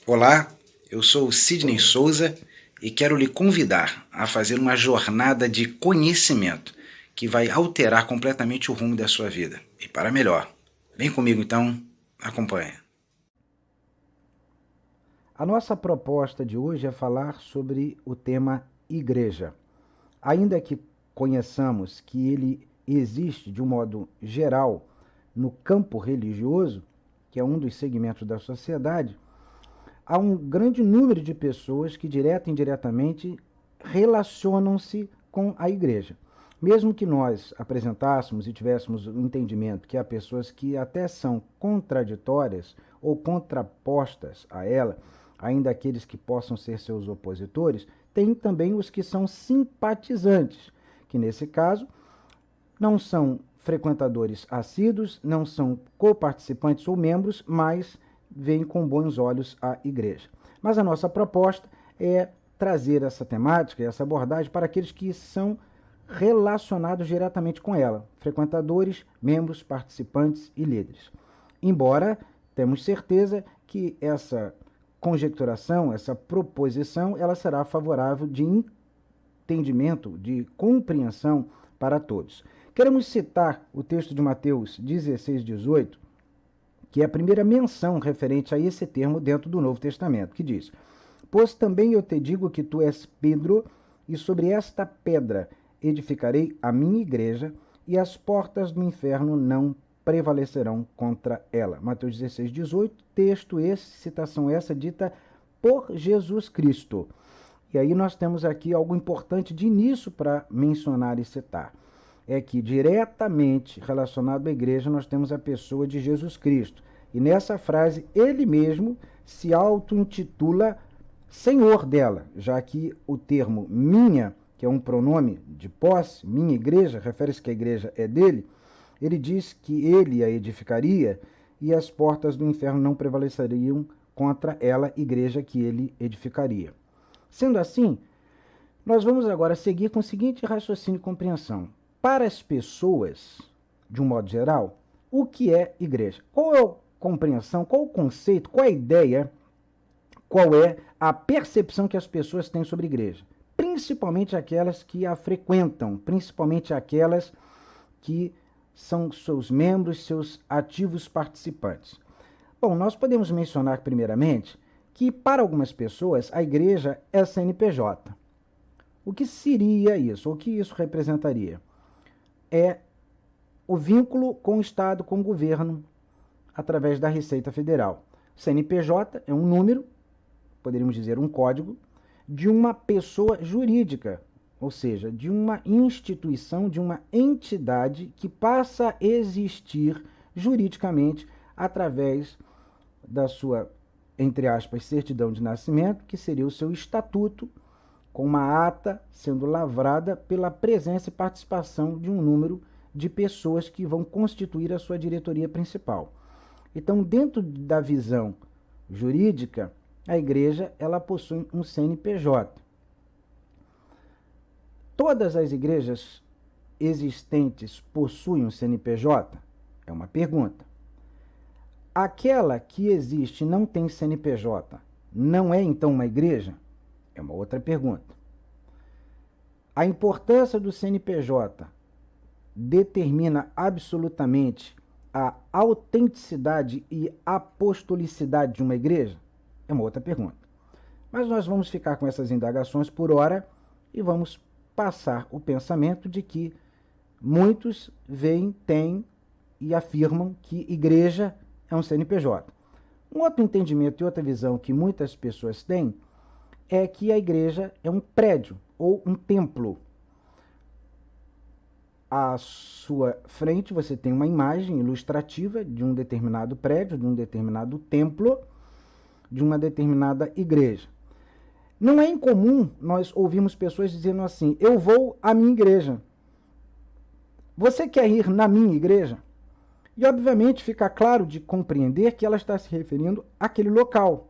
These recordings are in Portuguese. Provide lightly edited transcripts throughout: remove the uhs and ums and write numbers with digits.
Olá, eu sou Sidney Souza e quero lhe convidar a fazer uma jornada de conhecimento que vai alterar completamente o rumo da sua vida e para melhor. Vem comigo então, acompanha. A nossa proposta de hoje é falar sobre o tema igreja. Ainda que conheçamos que ele existe de um modo geral no campo religioso, que é um dos segmentos da sociedade, há um grande número de pessoas que, direta e indiretamente, relacionam-se com a igreja. Mesmo que nós apresentássemos e tivéssemos o entendimento que há pessoas que até são contraditórias ou contrapostas a ela, ainda aqueles que possam ser seus opositores, tem também os que são simpatizantes, que nesse caso não são frequentadores assíduos, não são coparticipantes ou membros, mas veem com bons olhos a igreja. Mas a nossa proposta é trazer essa temática, essa abordagem para aqueles que são relacionados diretamente com ela, frequentadores, membros, participantes e líderes. Embora temos certeza que essa conjecturação, essa proposição, ela será favorável de entendimento, de compreensão para todos. Queremos citar o texto de Mateus 16, 18, que é a primeira menção referente a esse termo dentro do Novo Testamento, que diz: Pois também eu te digo que tu és Pedro, e sobre esta pedra edificarei a minha igreja, e as portas do inferno não prevalecerão contra ela. Mateus 16, 18, texto esse, citação essa dita por Jesus Cristo. E aí nós temos aqui algo importante de início para mencionar e citar. É que diretamente relacionado à igreja nós temos a pessoa de Jesus Cristo. E nessa frase ele mesmo se auto-intitula Senhor dela, já que o termo minha, que é um pronome de posse, minha igreja, refere-se que a igreja é dele, ele diz que ele a edificaria e as portas do inferno não prevaleceriam contra ela, igreja que ele edificaria. Sendo assim, nós vamos agora seguir com o seguinte raciocínio e compreensão. Para as pessoas, de um modo geral, o que é igreja? Qual é a compreensão, qual o conceito, qual a ideia, qual é a percepção que as pessoas têm sobre igreja? Principalmente aquelas que a frequentam, principalmente aquelas que são seus membros, seus ativos participantes. Bom, nós podemos mencionar primeiramente que para algumas pessoas a igreja é CNPJ. O que seria isso? O que isso representaria? É o vínculo com o Estado, com o governo, através da Receita Federal. CNPJ é um número, poderíamos dizer um código, de uma pessoa jurídica, ou seja, de uma instituição, de uma entidade que passa a existir juridicamente através da sua, entre aspas, certidão de nascimento, que seria o seu estatuto, com uma ata sendo lavrada pela presença e participação de um número de pessoas que vão constituir a sua diretoria principal. Então, dentro da visão jurídica, a igreja ela possui um CNPJ. Todas as igrejas existentes possuem um CNPJ? É uma pergunta. Aquela que existe e não tem CNPJ, não é então uma igreja? É uma outra pergunta. A importância do CNPJ determina absolutamente a autenticidade e apostolicidade de uma igreja? É uma outra pergunta. Mas nós vamos ficar com essas indagações por hora e vamos passar o pensamento de que muitos veem, têm e afirmam que igreja é um CNPJ. Um outro entendimento e outra visão que muitas pessoas têm é que a igreja é um prédio ou um templo. À sua frente você tem uma imagem ilustrativa de um determinado prédio, de um determinado templo, de uma determinada igreja. Não é incomum nós ouvirmos pessoas dizendo assim: eu vou à minha igreja. Você quer ir na minha igreja? E obviamente fica claro de compreender que ela está se referindo àquele local,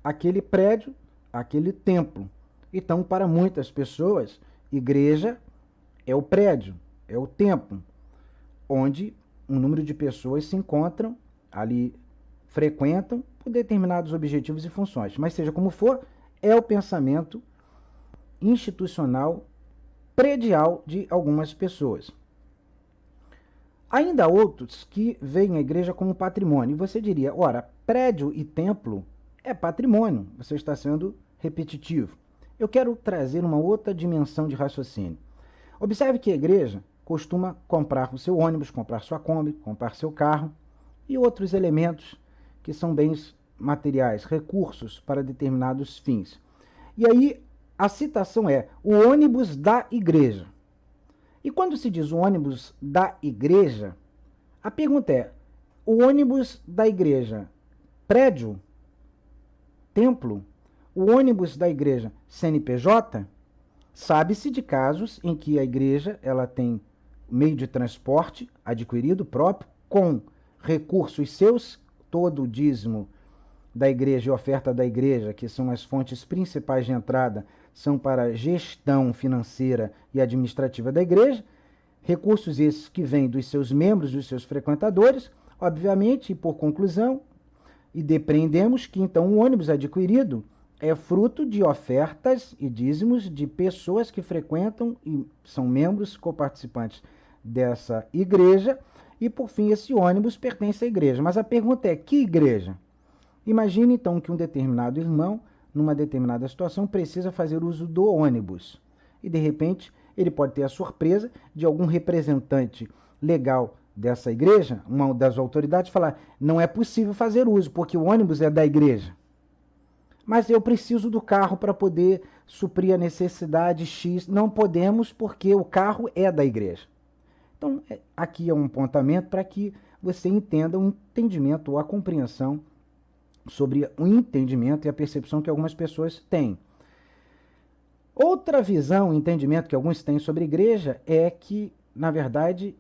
àquele prédio, àquele templo. Então, para muitas pessoas, igreja é o prédio, é o templo, onde um número de pessoas se encontram ali frequentam por determinados objetivos e funções. Mas seja como for, é o pensamento institucional predial de algumas pessoas. Ainda há outros que veem a igreja como patrimônio. E você diria, ora, prédio e templo é patrimônio. Você está sendo repetitivo. Eu quero trazer uma outra dimensão de raciocínio. Observe que a igreja costuma comprar o seu ônibus, comprar sua Kombi, comprar seu carro e outros elementos que são bens materiais, recursos para determinados fins. E aí a citação é o ônibus da igreja. E quando se diz o ônibus da igreja, a pergunta é, o ônibus da igreja, prédio, templo, o ônibus da igreja, CNPJ? Sabe-se de casos em que a igreja ela tem meio de transporte adquirido próprio, com recursos seus, todo o dízimo da igreja e oferta da igreja, que são as fontes principais de entrada, são para a gestão financeira e administrativa da igreja, recursos esses que vêm dos seus membros, dos seus frequentadores, obviamente, e por conclusão, e depreendemos que então o ônibus adquirido é fruto de ofertas e dízimos de pessoas que frequentam e são membros coparticipantes dessa igreja, e por fim esse ônibus pertence à igreja. Mas a pergunta é, que igreja? Imagine então que um determinado irmão, numa determinada situação, precisa fazer uso do ônibus. E de repente ele pode ter a surpresa de algum representante legal dessa igreja, uma das autoridades, falar, não é possível fazer uso, porque o ônibus é da igreja. Mas eu preciso do carro para poder suprir a necessidade X. Não podemos porque o carro é da igreja. Então, aqui é um apontamento para que você entenda o entendimento ou a compreensão sobre o entendimento e a percepção que algumas pessoas têm. Outra visão, entendimento que alguns têm sobre a igreja é que, na verdade,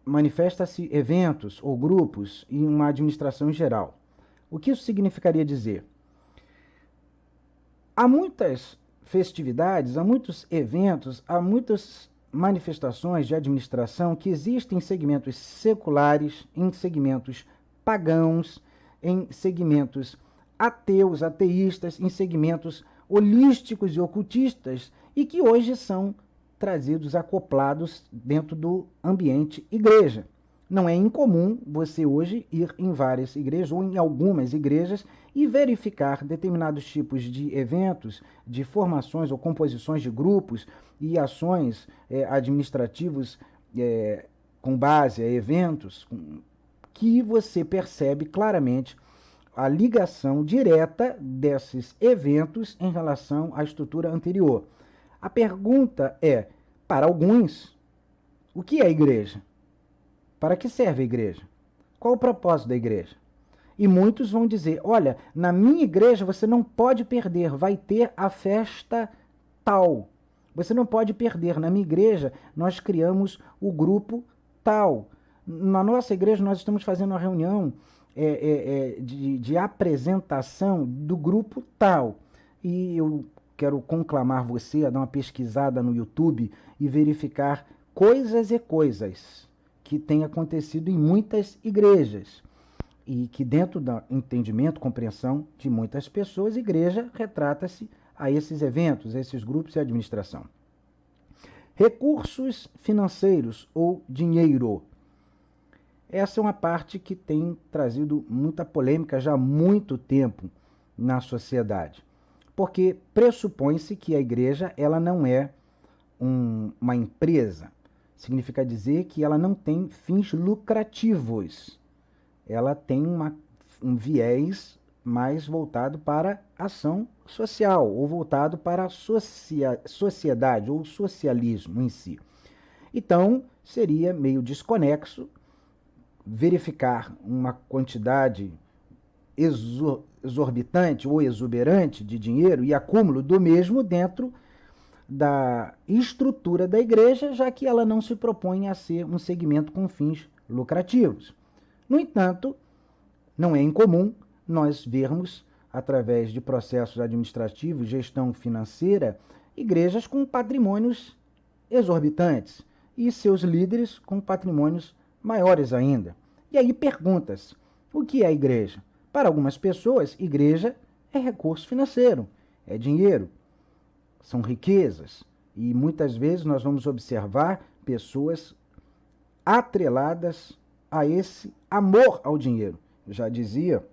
manifesta-se eventos ou grupos em uma administração em geral. O que isso significaria dizer? Há muitas festividades, há muitos eventos, há muitas manifestações de administração que existem em segmentos seculares, em segmentos pagãos, em segmentos ateus, ateístas, em segmentos holísticos e ocultistas, e que hoje são trazidos, acoplados dentro do ambiente igreja. Não é incomum você hoje ir em várias igrejas ou em algumas igrejas e verificar determinados tipos de eventos, de formações ou composições de grupos e ações administrativos com base a eventos que você percebe claramente a ligação direta desses eventos em relação à estrutura anterior. A pergunta é, para alguns, o que é a igreja? Para que serve a igreja? Qual o propósito da igreja? E muitos vão dizer, olha, na minha igreja você não pode perder, vai ter a festa tal. Você não pode perder. Na minha igreja nós criamos o grupo tal. Na nossa igreja nós estamos fazendo uma reunião de apresentação do grupo tal. E eu quero conclamar você a dar uma pesquisada no YouTube e verificar coisas e coisas que tem acontecido em muitas igrejas e que dentro do entendimento, compreensão de muitas pessoas, igreja retrata-se a esses eventos, a esses grupos e administração. Recursos financeiros ou dinheiro. Essa é uma parte que tem trazido muita polêmica já há muito tempo na sociedade, porque pressupõe-se que a igreja ela não é uma empresa. Significa dizer que ela não tem fins lucrativos. Ela tem um viés mais voltado para ação social, ou voltado para a sociedade, ou socialismo em si. Então, seria meio desconexo verificar uma quantidade exorbitante ou exuberante de dinheiro e acúmulo do mesmo dentro da estrutura da igreja, já que ela não se propõe a ser um segmento com fins lucrativos. No entanto, não é incomum nós vermos, através de processos administrativos, gestão financeira, igrejas com patrimônios exorbitantes e seus líderes com patrimônios maiores ainda. E aí pergunta-se, o que é a igreja? Para algumas pessoas, igreja é recurso financeiro, é dinheiro, são riquezas. E muitas vezes nós vamos observar pessoas atreladas a esse amor ao dinheiro. Já dizia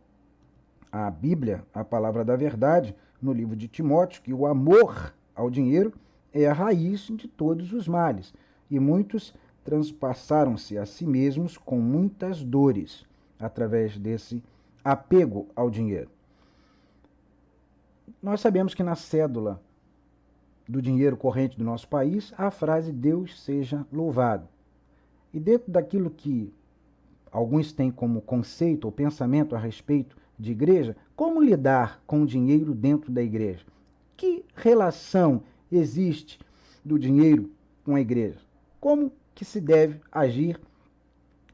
a Bíblia, a palavra da verdade, no livro de Timóteo, que o amor ao dinheiro é a raiz de todos os males. E muitos transpassaram-se a si mesmos com muitas dores através desse apego ao dinheiro. Nós sabemos que na cédula do dinheiro corrente do nosso país, há a frase Deus seja louvado. E dentro daquilo que alguns têm como conceito ou pensamento a respeito de igreja, como lidar com o dinheiro dentro da igreja? Que relação existe do dinheiro com a igreja? Como que se deve agir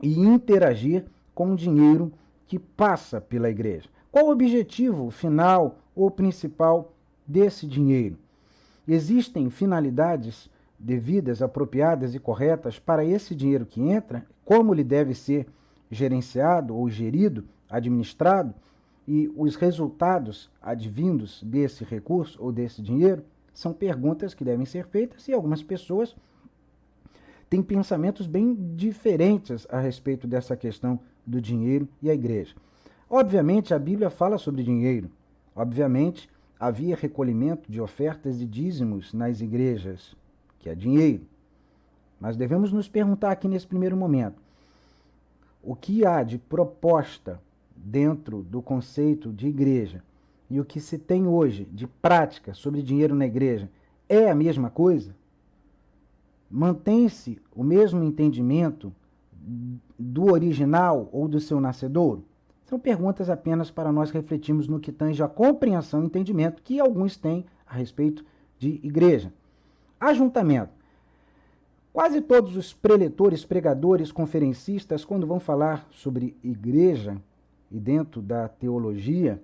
e interagir com o dinheiro que passa pela igreja? Qual o objetivo final ou principal desse dinheiro? Existem finalidades devidas, apropriadas e corretas para esse dinheiro que entra? Como ele deve ser gerenciado ou gerido, administrado? E os resultados advindos desse recurso ou desse dinheiro? São perguntas que devem ser feitas e algumas pessoas têm pensamentos bem diferentes a respeito dessa questão do dinheiro e a igreja. Obviamente, a Bíblia fala sobre dinheiro. Obviamente, havia recolhimento de ofertas e dízimos nas igrejas, que é dinheiro. Mas devemos nos perguntar aqui nesse primeiro momento, o que há de proposta dentro do conceito de igreja e o que se tem hoje de prática sobre dinheiro na igreja é a mesma coisa? Mantém-se o mesmo entendimento do original ou do seu nascedouro? São perguntas apenas para nós refletirmos no que tange a compreensão e entendimento que alguns têm a respeito de igreja. Ajuntamento. Quase todos os preletores, pregadores, conferencistas, quando vão falar sobre igreja, e dentro da teologia,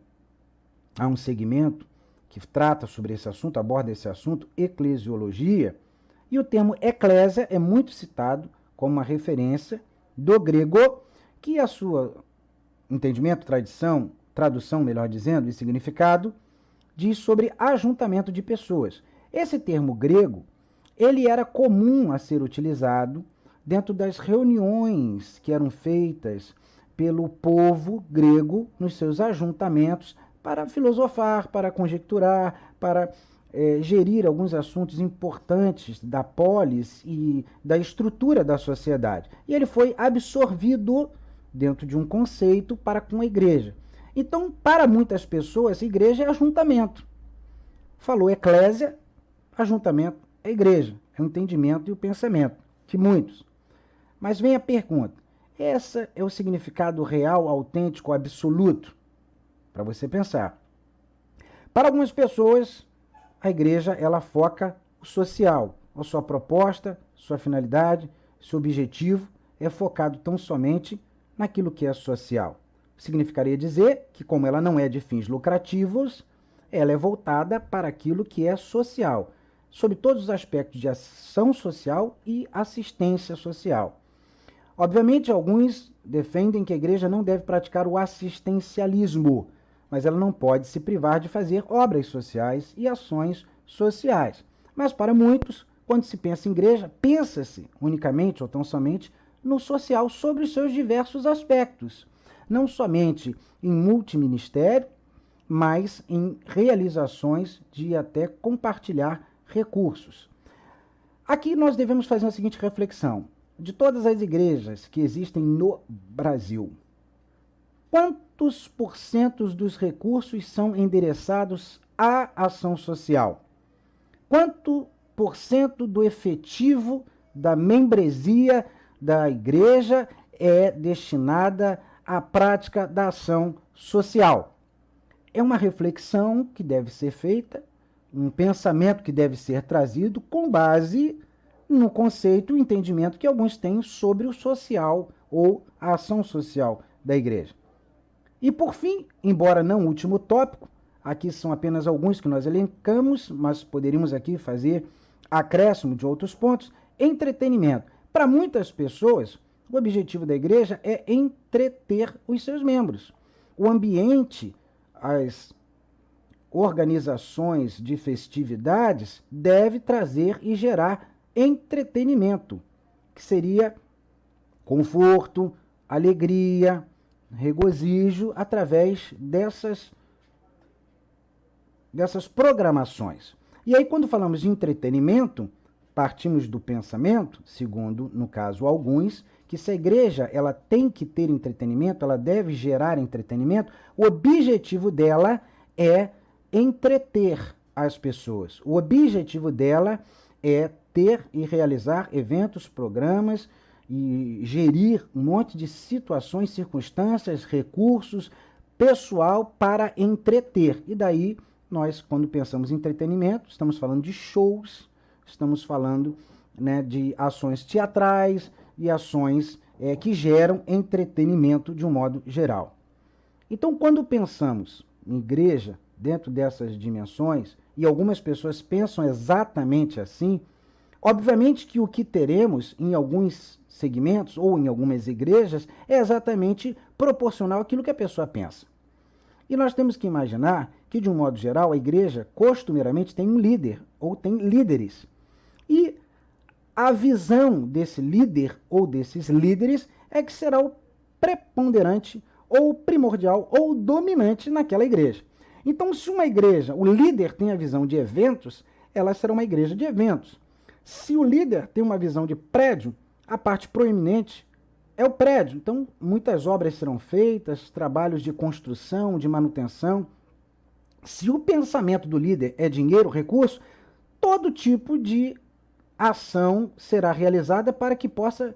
há um segmento que trata sobre esse assunto, aborda esse assunto, eclesiologia, e o termo eclésia é muito citado como uma referência do grego, que a sua entendimento, tradução, melhor dizendo, e significado, diz sobre ajuntamento de pessoas. Esse termo grego, ele era comum a ser utilizado dentro das reuniões que eram feitas pelo povo grego nos seus ajuntamentos para filosofar, para conjecturar, para gerir alguns assuntos importantes da polis e da estrutura da sociedade. E ele foi absorvido dentro de um conceito para com a igreja. Então, para muitas pessoas, igreja é ajuntamento. Falou eclésia, ajuntamento é igreja. É o entendimento e o pensamento de muitos. Mas vem a pergunta, esse é o significado real, autêntico, absoluto? Para você pensar. Para algumas pessoas, a igreja ela foca o social, a sua proposta, sua finalidade, seu objetivo é focado tão somente naquilo que é social. Significaria dizer que, como ela não é de fins lucrativos, ela é voltada para aquilo que é social, sob todos os aspectos de ação social e assistência social. Obviamente, alguns defendem que a igreja não deve praticar o assistencialismo, mas ela não pode se privar de fazer obras sociais e ações sociais. Mas para muitos, quando se pensa em igreja, pensa-se unicamente ou tão somente no social sobre os seus diversos aspectos, não somente em multiministério, mas em realizações de até compartilhar recursos. Aqui nós devemos fazer a seguinte reflexão. De todas as igrejas que existem no Brasil, quantos porcentos dos recursos são endereçados à ação social? Quanto por cento do efetivo da membresia da igreja é destinada à prática da ação social? É uma reflexão que deve ser feita, um pensamento que deve ser trazido com base no conceito e entendimento que alguns têm sobre o social ou a ação social da igreja. E por fim, embora não o último tópico, aqui são apenas alguns que nós elencamos, mas poderíamos aqui fazer acréscimo de outros pontos, entretenimento. Para muitas pessoas, o objetivo da igreja é entreter os seus membros. o ambiente, as organizações de festividades deve trazer e gerar entretenimento, que seria conforto, alegria, regozijo através dessas programações. E aí, quando falamos de entretenimento, partimos do pensamento, segundo, no caso, alguns, que se a igreja ela tem que ter entretenimento, ela deve gerar entretenimento, o objetivo dela é entreter as pessoas. O objetivo dela é ter e realizar eventos, programas e gerir um monte de situações, circunstâncias, recursos, pessoal para entreter. E daí, nós, quando pensamos em entretenimento, estamos falando de shows, estamos falando, né, de ações teatrais e ações que geram entretenimento de um modo geral. Então, quando pensamos em igreja, dentro dessas dimensões, e algumas pessoas pensam exatamente assim, obviamente que o que teremos em alguns segmentos ou em algumas igrejas é exatamente proporcional àquilo que a pessoa pensa. E nós temos que imaginar que, de um modo geral, a igreja costumeiramente tem um líder ou tem líderes. E a visão desse líder ou desses líderes é que será o preponderante ou primordial ou dominante naquela igreja. Então, se uma igreja, o líder tem a visão de eventos, ela será uma igreja de eventos. Se o líder tem uma visão de prédio, a parte proeminente é o prédio. Então, muitas obras serão feitas, trabalhos de construção, de manutenção. Se o pensamento do líder é dinheiro, recurso, todo tipo de ação será realizada para que possa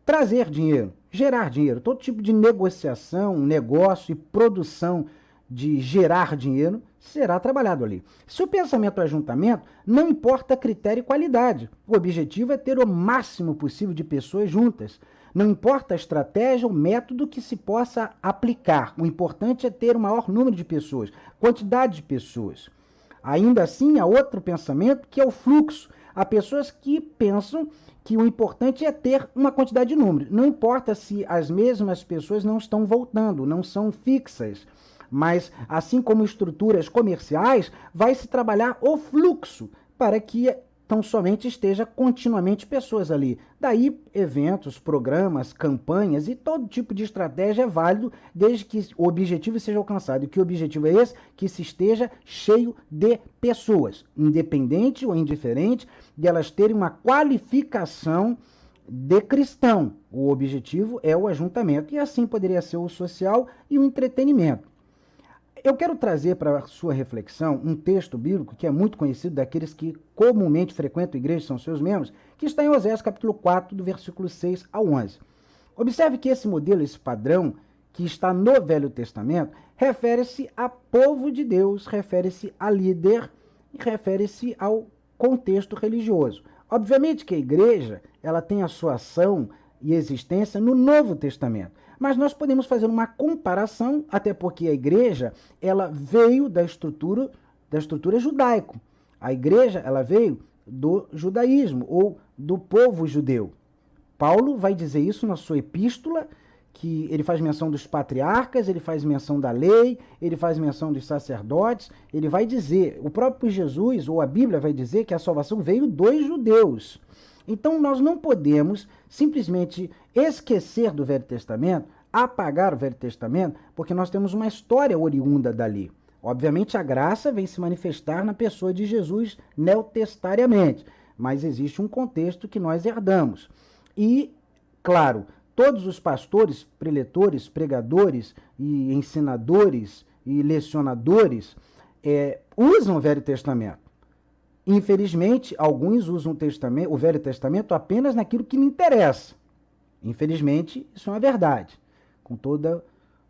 trazer dinheiro, gerar dinheiro. Todo tipo de negociação, negócio e produção de gerar dinheiro será trabalhado ali. Se o pensamento é ajuntamento, não importa critério e qualidade. O objetivo é ter o máximo possível de pessoas juntas. Não importa a estratégia ou método que se possa aplicar. O importante é ter o maior número de pessoas, quantidade de pessoas. Ainda assim, há outro pensamento que é o fluxo. Há pessoas que pensam que o importante é ter uma quantidade de números. Não importa se as mesmas pessoas não estão voltando, não são fixas. Mas, assim como estruturas comerciais, vai se trabalhar o fluxo para que tão somente esteja continuamente pessoas ali. Daí, eventos, programas, campanhas e todo tipo de estratégia é válido desde que o objetivo seja alcançado. E que o objetivo é esse? Que se esteja cheio de pessoas, independente ou indiferente, de elas terem uma qualificação de cristão. O objetivo é o ajuntamento. E assim poderia ser o social e o entretenimento. Eu quero trazer para a sua reflexão um texto bíblico que é muito conhecido daqueles que comumente frequentam a igreja, são seus membros, que está em Oséias capítulo 4, do versículo 6 ao 11. Observe que esse modelo, esse padrão, que está no Velho Testamento, refere-se a povo de Deus, refere-se a líder e refere-se ao contexto religioso. Obviamente que a igreja ela tem a sua ação e existência no Novo Testamento. Mas nós podemos fazer uma comparação, até porque a igreja ela veio da estrutura judaico. A igreja ela veio do judaísmo ou do povo judeu. Paulo vai dizer isso na sua epístola, que ele faz menção dos patriarcas, ele faz menção da lei, ele faz menção dos sacerdotes, ele vai dizer, o próprio Jesus ou a Bíblia vai dizer que a salvação veio dos judeus. Então, nós não podemos simplesmente esquecer do Velho Testamento, apagar o Velho Testamento, porque nós temos uma história oriunda dali. Obviamente, a graça vem se manifestar na pessoa de Jesus neotestariamente, mas existe um contexto que nós herdamos. E, claro, todos os pastores, preletores, pregadores e ensinadores e lecionadores usam o Velho Testamento. Infelizmente, alguns usam o Velho Testamento apenas naquilo que lhe interessa. Infelizmente, isso é uma verdade. Com todo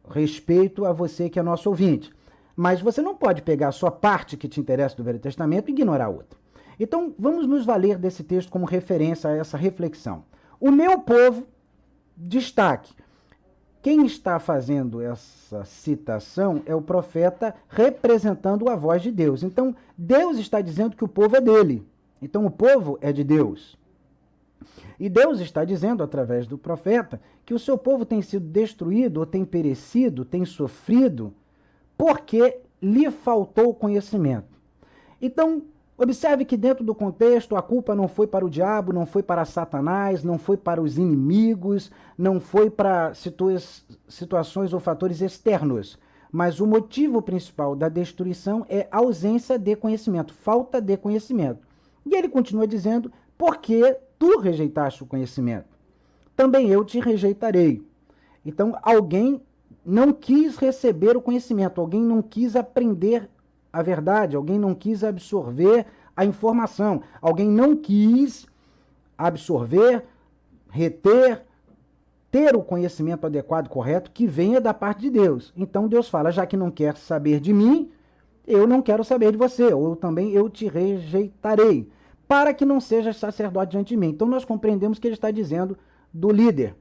respeito a você que é nosso ouvinte. Mas você não pode pegar a sua parte que te interessa do Velho Testamento e ignorar a outra. Então, vamos nos valer desse texto como referência a essa reflexão. O meu povo, destaque. Quem está fazendo essa citação é o profeta representando a voz de Deus. Então, Deus está dizendo que o povo é dele. Então, o povo é de Deus. E Deus está dizendo, através do profeta, que o seu povo tem sido destruído, ou tem perecido, tem sofrido, porque lhe faltou conhecimento. Então, observe que dentro do contexto, a culpa não foi para o diabo, não foi para Satanás, não foi para os inimigos, não foi para situações ou fatores externos. Mas o motivo principal da destruição é ausência de conhecimento, falta de conhecimento. E ele continua dizendo, porque tu rejeitaste o conhecimento, também eu te rejeitarei. Então, alguém não quis receber o conhecimento, alguém não quis aprender a verdade, alguém não quis absorver a informação, alguém não quis absorver, reter, ter o conhecimento adequado, correto, que venha da parte de Deus. Então Deus fala, já que não quer saber de mim, eu não quero saber de você, ou também eu te rejeitarei, para que não sejas sacerdote diante de mim. Então nós compreendemos que ele está dizendo do líder.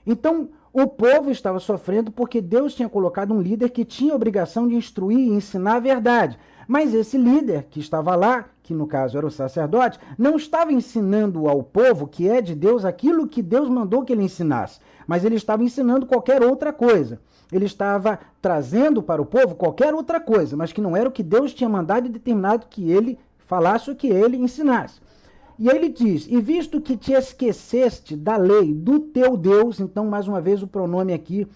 Então o povo estava sofrendo porque Deus tinha colocado um líder que tinha a obrigação de instruir e ensinar a verdade. Mas esse líder que estava lá, que no caso era o sacerdote, não estava ensinando ao povo que é de Deus aquilo que Deus mandou que ele ensinasse, mas ele estava ensinando qualquer outra coisa. Ele estava trazendo para o povo qualquer outra coisa, mas que não era o que Deus tinha mandado e determinado que ele falasse, o que ele ensinasse. E ele diz, e visto que te esqueceste da lei do teu Deus, então mais uma vez o pronome aqui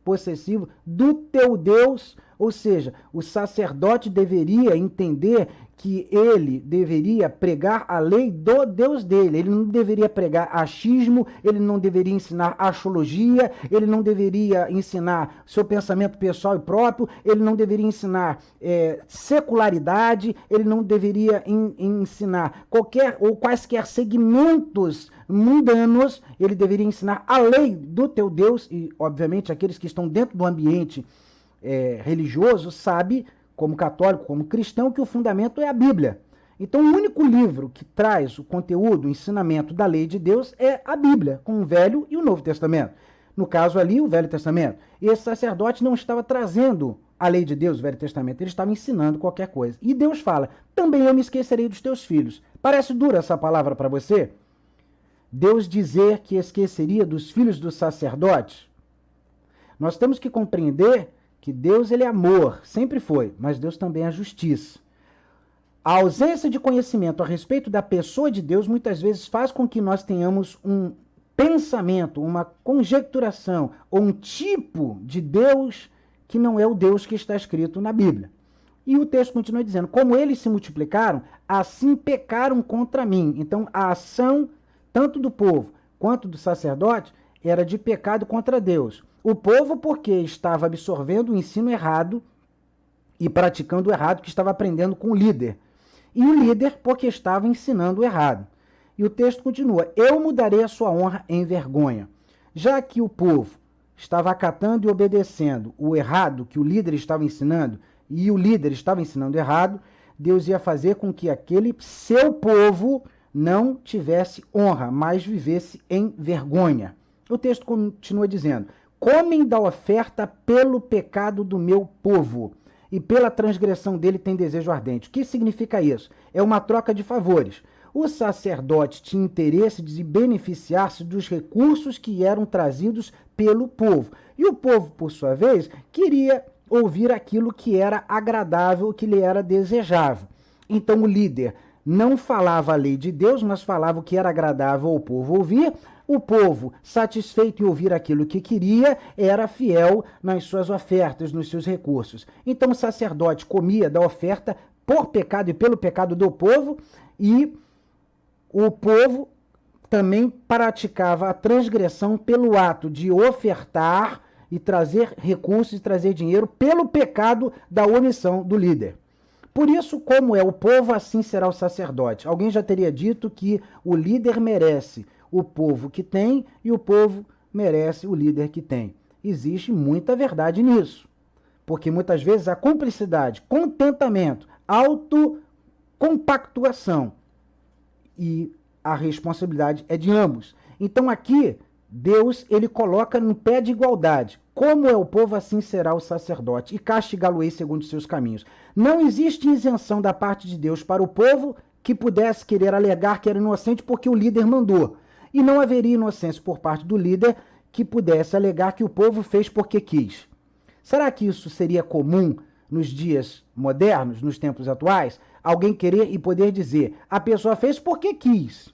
possessivo, do teu Deus, ou seja, o sacerdote deveria entender que ele deveria pregar a lei do Deus dele. Ele não deveria pregar achismo, ele não deveria ensinar axiologia, ele não deveria ensinar seu pensamento pessoal e próprio, ele não deveria ensinar secularidade, ele não deveria ensinar qualquer ou quaisquer segmentos mundanos, ele deveria ensinar a lei do teu Deus, e obviamente aqueles que estão dentro do ambiente religioso sabem, como católico, como cristão, que o fundamento é a Bíblia. Então, o único livro que traz o conteúdo, o ensinamento da lei de Deus é a Bíblia, com o Velho e o Novo Testamento. No caso ali, o Velho Testamento. E esse sacerdote não estava trazendo a lei de Deus, o Velho Testamento, ele estava ensinando qualquer coisa. E Deus fala, também eu me esquecerei dos teus filhos. Parece dura essa palavra para você? Deus dizer que esqueceria dos filhos do sacerdote? Nós temos que compreender que Deus ele é amor, sempre foi, mas Deus também é justiça. A ausência de conhecimento a respeito da pessoa de Deus muitas vezes faz com que nós tenhamos um pensamento, uma conjecturação ou um tipo de Deus que não é o Deus que está escrito na Bíblia. E o texto continua dizendo, como eles se multiplicaram, assim pecaram contra mim. Então a ação tanto do povo quanto do sacerdote era de pecado contra Deus. O povo porque estava absorvendo o ensino errado e praticando o errado que estava aprendendo com o líder. E o líder porque estava ensinando o errado. E o texto continua, eu mudarei a sua honra em vergonha. Já que o povo estava acatando e obedecendo o errado que o líder estava ensinando, e o líder estava ensinando errado, Deus ia fazer com que aquele seu povo não tivesse honra, mas vivesse em vergonha. O texto continua dizendo, comem da oferta pelo pecado do meu povo, e pela transgressão dele tem desejo ardente. O que significa isso? É uma troca de favores. O sacerdote tinha interesse de beneficiar-se dos recursos que eram trazidos pelo povo. E o povo, por sua vez, queria ouvir aquilo que era agradável, que lhe era desejável. Então o líder não falava a lei de Deus, mas falava o que era agradável ao povo ouvir. O povo, satisfeito em ouvir aquilo que queria, era fiel nas suas ofertas, nos seus recursos. Então o sacerdote comia da oferta por pecado e pelo pecado do povo, e o povo também praticava a transgressão pelo ato de ofertar e trazer recursos e trazer dinheiro pelo pecado da omissão do líder. Por isso, como é o povo, assim será o sacerdote. Alguém já teria dito que o líder merece o povo que tem e o povo merece o líder que tem. Existe muita verdade nisso, porque muitas vezes a cumplicidade, contentamento, autocompactuação e a responsabilidade é de ambos. Então aqui, Deus ele coloca no pé de igualdade. Como é o povo, assim será o sacerdote, e castigá-lo-ei segundo os seus caminhos. Não existe isenção da parte de Deus para o povo que pudesse querer alegar que era inocente porque o líder mandou. e não haveria inocência por parte do líder que pudesse alegar que o povo fez porque quis. Será que isso seria comum nos dias modernos, nos tempos atuais? Alguém querer e poder dizer, a pessoa fez porque quis,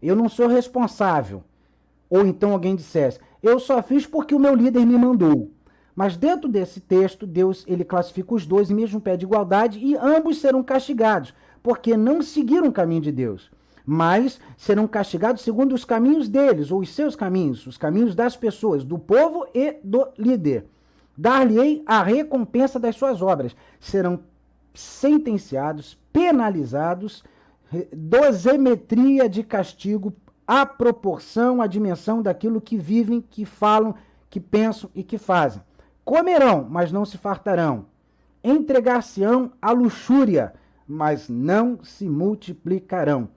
eu não sou responsável. Ou então alguém dissesse, eu só fiz porque o meu líder me mandou. Mas dentro desse texto, Deus ele classifica os dois em mesmo pé de igualdade e ambos serão castigados, porque não seguiram o caminho de Deus, mas serão castigados segundo os caminhos deles, ou os seus caminhos, os caminhos das pessoas, do povo e do líder. Dar-lhe-ei a recompensa das suas obras. Serão sentenciados, penalizados, dosimetria de castigo, à proporção, à dimensão daquilo que vivem, que falam, que pensam e que fazem. Comerão, mas não se fartarão. Entregar-se-ão à luxúria, mas não se multiplicarão.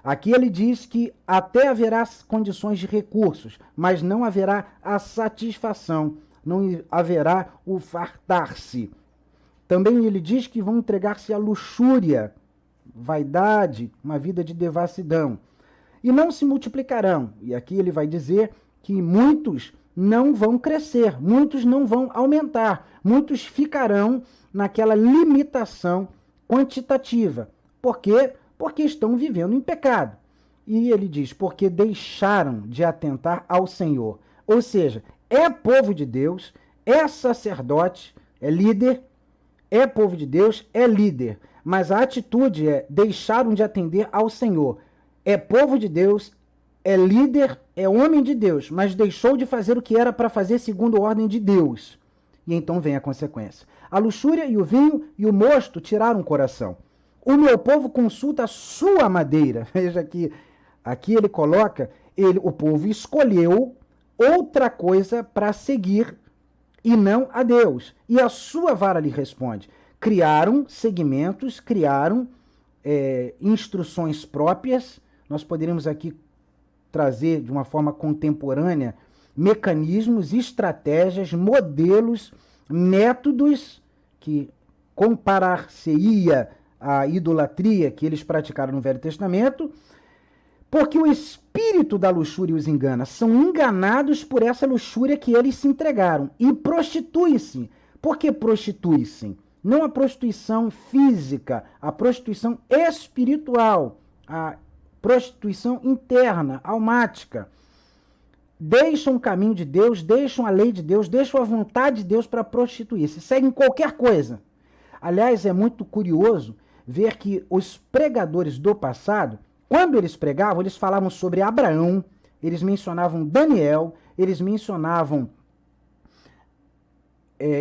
Aqui ele diz que até haverá condições de recursos, mas não haverá a satisfação, não haverá o fartar-se. Também ele diz que vão entregar-se à luxúria, vaidade, uma vida de devassidão. E não se multiplicarão. E aqui ele vai dizer que muitos não vão crescer, muitos não vão aumentar, muitos ficarão naquela limitação quantitativa. Por quê? Porque estão vivendo em pecado. E ele diz, porque deixaram de atentar ao Senhor. Ou seja, é povo de Deus, é sacerdote, é líder, é povo de Deus, é líder. Mas a atitude é, deixaram de atender ao Senhor. É povo de Deus, é líder, é homem de Deus, mas deixou de fazer o que era para fazer segundo a ordem de Deus. E então vem a consequência. A luxúria e o vinho e o mosto tiraram o coração. O meu povo consulta a sua madeira. Veja que aqui ele coloca, o povo escolheu outra coisa para seguir e não a Deus. E a sua vara lhe responde. Criaram segmentos, criaram instruções próprias. Nós poderíamos aqui trazer de uma forma contemporânea mecanismos, estratégias, modelos, métodos que comparar-se-ia à idolatria que eles praticaram no Velho Testamento, porque o espírito da luxúria os engana. São enganados por essa luxúria que eles se entregaram. E prostituem-se. Por que prostituem-se? Não a prostituição física, a prostituição espiritual, a prostituição interna, almática. Deixam o caminho de Deus, deixam a lei de Deus, deixam a vontade de Deus para prostituir-se. Seguem qualquer coisa. Aliás, é muito curioso ver que os pregadores do passado, quando eles pregavam, eles falavam sobre Abraão, eles mencionavam Daniel, eles mencionavam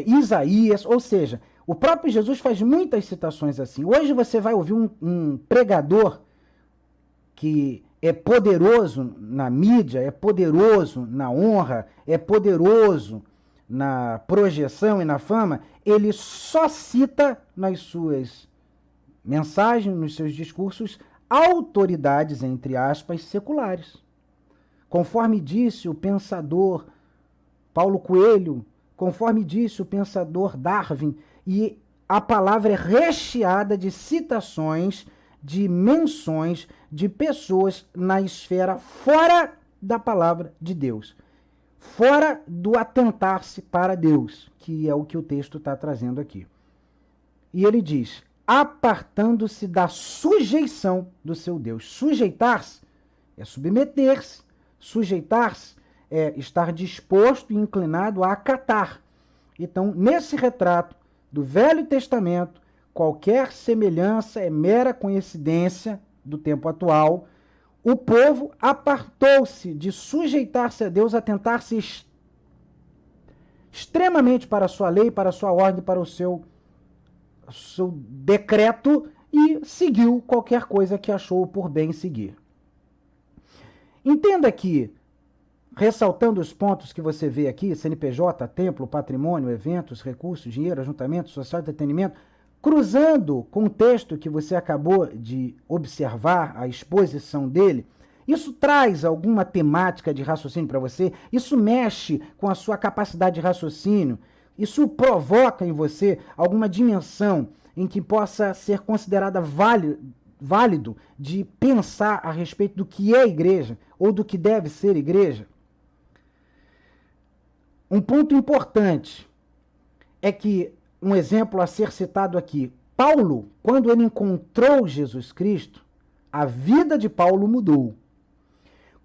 Isaías, ou seja, o próprio Jesus faz muitas citações assim. Hoje você vai ouvir um pregador que é poderoso na mídia, é poderoso na honra, é poderoso na projeção e na fama, ele só cita nas suas mensagens, nos seus discursos, autoridades, entre aspas, seculares. Conforme disse o pensador Paulo Coelho, conforme disse o pensador Darwin, e a palavra é recheada de citações, de menções de pessoas na esfera fora da palavra de Deus, fora do atentar-se para Deus, que é o que o texto está trazendo aqui. E ele diz, apartando-se da sujeição do seu Deus. Sujeitar-se é submeter-se, sujeitar-se é estar disposto e inclinado a acatar. Então, nesse retrato do Velho Testamento, qualquer semelhança é mera coincidência do tempo atual. O povo apartou-se de sujeitar-se a Deus, atentar-se extremamente para a sua lei, para a sua ordem, para o seu decreto e seguiu qualquer coisa que achou por bem seguir. Entenda que, ressaltando os pontos que você vê aqui, CNPJ, templo, patrimônio, eventos, recursos, dinheiro, ajuntamento, social entretenimento, cruzando com o texto que você acabou de observar, a exposição dele, isso traz alguma temática de raciocínio para você? Isso mexe com a sua capacidade de raciocínio? Isso provoca em você alguma dimensão em que possa ser considerada válida válido de pensar a respeito do que é igreja ou do que deve ser igreja. Um ponto importante é que, um exemplo a ser citado aqui, Paulo, quando ele encontrou Jesus Cristo, a vida de Paulo mudou.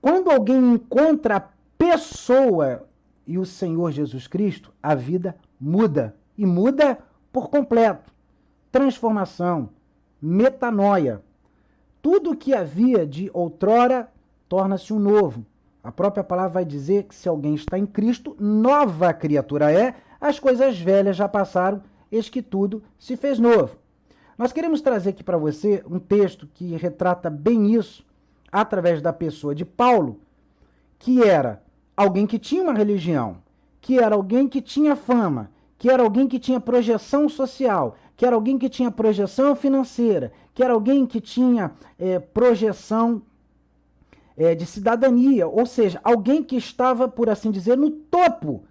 Quando alguém encontra a pessoa e o Senhor Jesus Cristo, a vida muda. E muda por completo. Transformação, metanoia. Tudo que havia de outrora torna-se um novo. A própria palavra vai dizer que se alguém está em Cristo, nova criatura é, as coisas velhas já passaram, eis que tudo se fez novo. Nós queremos trazer aqui para você um texto que retrata bem isso, através da pessoa de Paulo, que era alguém que tinha uma religião, que era alguém que tinha fama, que era alguém que tinha projeção social, que era alguém que tinha projeção financeira, que era alguém que tinha projeção de cidadania, ou seja, alguém que estava, por assim dizer, no topo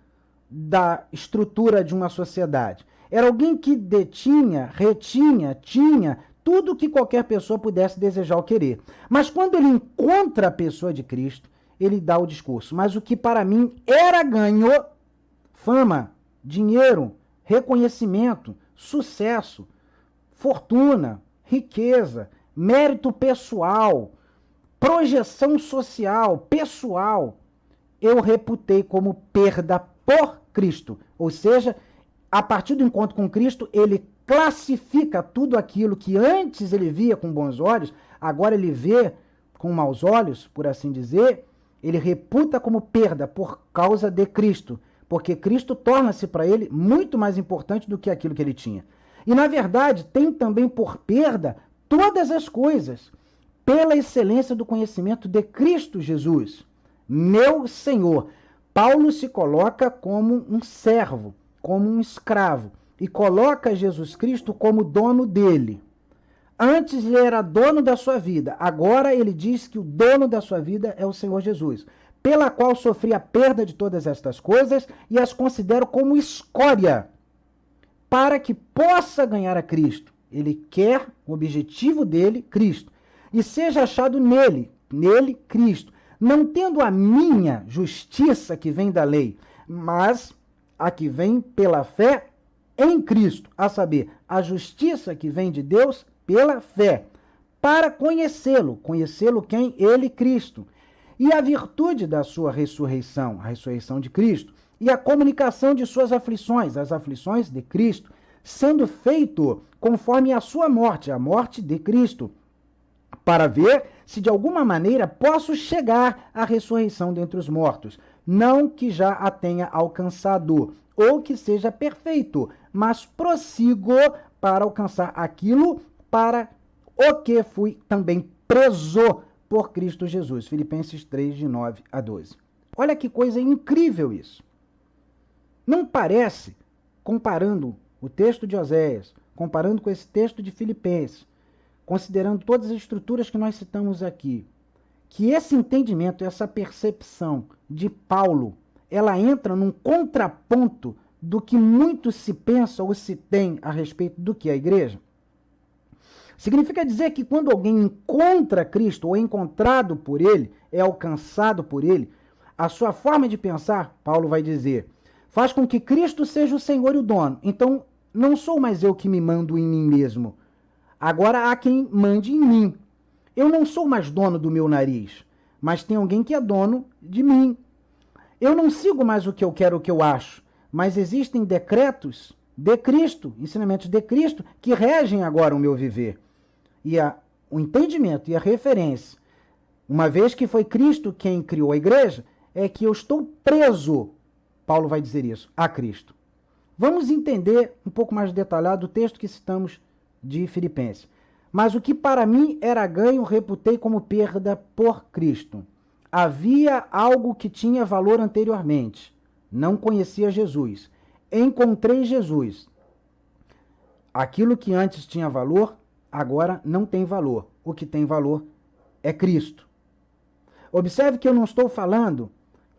da estrutura de uma sociedade. Era alguém que detinha, retinha, tinha tudo que qualquer pessoa pudesse desejar ou querer. Mas quando ele encontra a pessoa de Cristo, ele dá o discurso. Mas o que para mim era ganho, fama, dinheiro, reconhecimento, sucesso, fortuna, riqueza, mérito pessoal, projeção social, pessoal, eu reputei como perda por Cristo. Ou seja, a partir do encontro com Cristo, ele classifica tudo aquilo que antes ele via com bons olhos, agora ele vê com maus olhos, por assim dizer, ele reputa como perda por causa de Cristo, porque Cristo torna-se para ele muito mais importante do que aquilo que ele tinha. E, na verdade, tem também por perda todas as coisas, pela excelência do conhecimento de Cristo Jesus, meu Senhor. Paulo se coloca como um servo, como um escravo, e coloca Jesus Cristo como dono dele. Antes ele era dono da sua vida, agora ele diz que o dono da sua vida é o Senhor Jesus, pela qual sofri a perda de todas estas coisas e as considero como escória, para que possa ganhar a Cristo. Ele quer o objetivo dele, Cristo, e seja achado nele, Cristo, não tendo a minha justiça que vem da lei, mas a que vem pela fé em Cristo, a saber, a justiça que vem de Deus pela fé, para conhecê-lo quem? Ele, Cristo, e a virtude da sua ressurreição, a ressurreição de Cristo, e a comunicação de suas aflições, as aflições de Cristo, sendo feito conforme a sua morte, a morte de Cristo, para ver se de alguma maneira posso chegar à ressurreição dentre os mortos, não que já a tenha alcançado, ou que seja perfeito, mas prossigo para alcançar aquilo para o que fui também preso por Cristo Jesus. Filipenses 3, de 9 a 12. Olha que coisa incrível isso. Não parece, comparando o texto de Oséias, comparando com esse texto de Filipenses, considerando todas as estruturas que nós citamos aqui, que esse entendimento, essa percepção de Paulo, ela entra num contraponto do que muito se pensa ou se tem a respeito do que é a igreja? Significa dizer que quando alguém encontra Cristo, ou é encontrado por ele, é alcançado por ele, a sua forma de pensar, Paulo vai dizer, faz com que Cristo seja o Senhor e o dono. Então, não sou mais eu que me mando em mim mesmo. Agora há quem mande em mim. Eu não sou mais dono do meu nariz, mas tem alguém que é dono de mim. Eu não sigo mais o que eu quero, o que eu acho, mas existem decretos de Cristo, ensinamentos de Cristo, que regem agora o meu viver. E o entendimento e a referência, uma vez que foi Cristo quem criou a igreja, é que eu estou preso, Paulo vai dizer isso, a Cristo. Vamos entender um pouco mais detalhado o texto que citamos de Filipenses. Mas o que para mim era ganho, reputei como perda por Cristo. Havia algo que tinha valor anteriormente. Não conhecia Jesus. Encontrei Jesus. Aquilo que antes tinha valor, agora não tem valor. O que tem valor é Cristo. Observe que eu não estou falando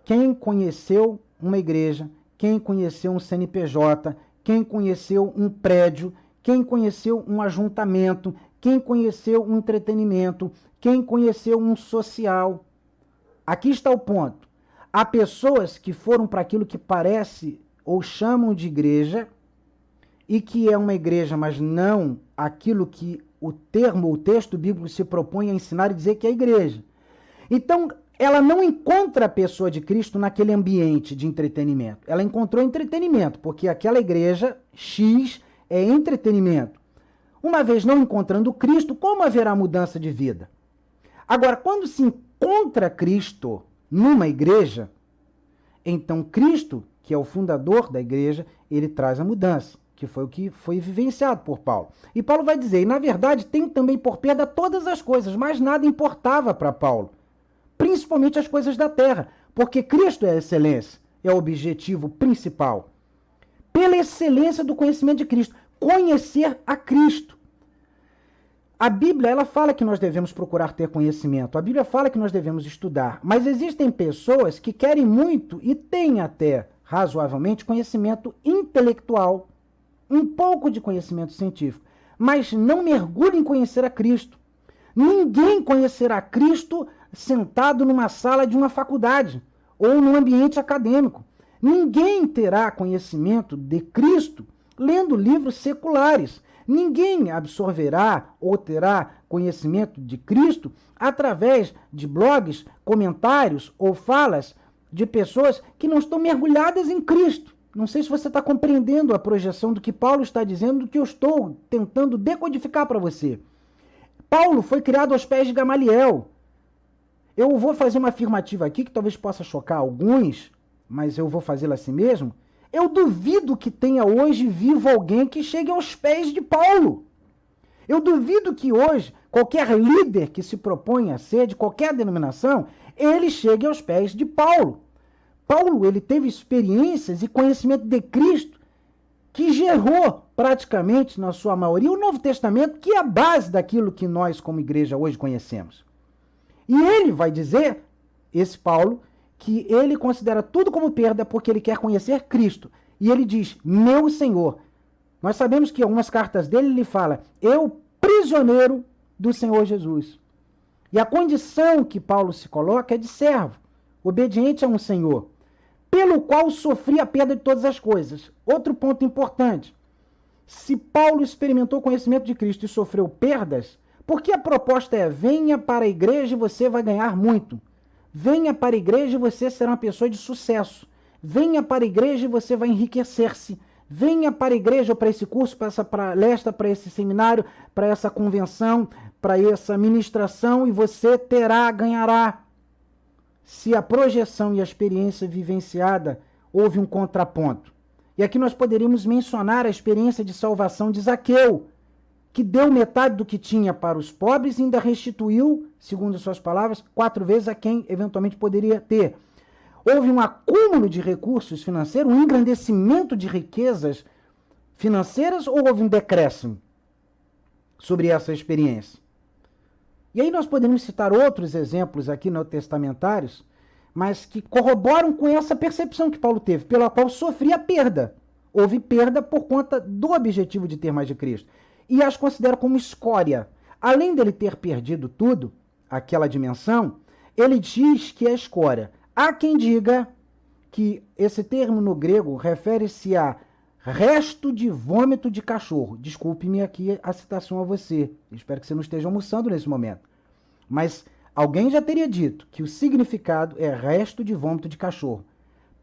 quem conheceu uma igreja, quem conheceu um CNPJ, quem conheceu um prédio, quem conheceu um ajuntamento, quem conheceu um entretenimento, quem conheceu um social. Aqui está o ponto. Há pessoas que foram para aquilo que parece ou chamam de igreja, e que é uma igreja, mas não aquilo que o texto bíblico se propõe a ensinar e dizer que é igreja. Então, ela não encontra a pessoa de Cristo naquele ambiente de entretenimento. Ela encontrou entretenimento, porque aquela igreja X é entretenimento. Uma vez não encontrando Cristo, como haverá mudança de vida? Agora, quando se encontra Cristo numa igreja, então Cristo, que é o fundador da igreja, ele traz a mudança, que foi o que foi vivenciado por Paulo. E Paulo vai dizer, e na verdade tem também por perda todas as coisas, mas nada importava para Paulo, principalmente as coisas da terra, porque Cristo é a excelência, é o objetivo principal. Pela excelência do conhecimento de Cristo, conhecer a Cristo. A Bíblia, ela fala que nós devemos procurar ter conhecimento, a Bíblia fala que nós devemos estudar, mas existem pessoas que querem muito e têm até razoavelmente conhecimento intelectual, um pouco de conhecimento científico, mas não mergulham em conhecer a Cristo. Ninguém conhecerá Cristo sentado numa sala de uma faculdade ou num ambiente acadêmico. Ninguém terá conhecimento de Cristo lendo livros seculares. Ninguém absorverá ou terá conhecimento de Cristo através de blogs, comentários ou falas de pessoas que não estão mergulhadas em Cristo. Não sei se você está compreendendo a projeção do que Paulo está dizendo, do que eu estou tentando decodificar para você. Paulo foi criado aos pés de Gamaliel. Eu vou fazer uma afirmativa aqui que talvez possa chocar alguns, mas eu vou fazê-la assim mesmo. Eu duvido que tenha hoje vivo alguém que chegue aos pés de Paulo. Eu duvido que hoje qualquer líder que se proponha a ser de qualquer denominação, ele chegue aos pés de Paulo. Paulo, ele teve experiências e conhecimento de Cristo que gerou praticamente, na sua maioria, o Novo Testamento, que é a base daquilo que nós, como igreja, hoje conhecemos. E ele vai dizer, esse Paulo, que ele considera tudo como perda porque ele quer conhecer Cristo. E ele diz, meu Senhor. Nós sabemos que em algumas cartas dele ele fala, eu, prisioneiro do Senhor Jesus. E a condição que Paulo se coloca é de servo, obediente a um Senhor, pelo qual sofri a perda de todas as coisas. Outro ponto importante, se Paulo experimentou conhecimento de Cristo e sofreu perdas, porque a proposta é, venha para a igreja e você vai ganhar muito. Venha para a igreja e você será uma pessoa de sucesso. Venha para a igreja e você vai enriquecer-se. Venha para a igreja, ou para esse curso, para essa palestra, para esse seminário, para essa convenção, para essa ministração, e você ganhará. Se a projeção e a experiência vivenciada, houve um contraponto. E aqui nós poderíamos mencionar a experiência de salvação de Zaqueu, que deu metade do que tinha para os pobres e ainda restituiu, segundo suas palavras, 4 vezes a quem eventualmente poderia ter. Houve um acúmulo de recursos financeiros, um engrandecimento de riquezas financeiras, ou houve um decréscimo sobre essa experiência? E aí nós podemos citar outros exemplos aqui neotestamentários, mas que corroboram com essa percepção que Paulo teve, pela qual sofria perda. Houve perda por conta do objetivo de ter mais de Cristo. E as considera como escória. Além dele ter perdido tudo, aquela dimensão, ele diz que é escória. Há quem diga que esse termo no grego refere-se a resto de vômito de cachorro. Desculpe-me aqui a citação a você. Espero que você não esteja almoçando nesse momento. Mas alguém já teria dito que o significado é resto de vômito de cachorro.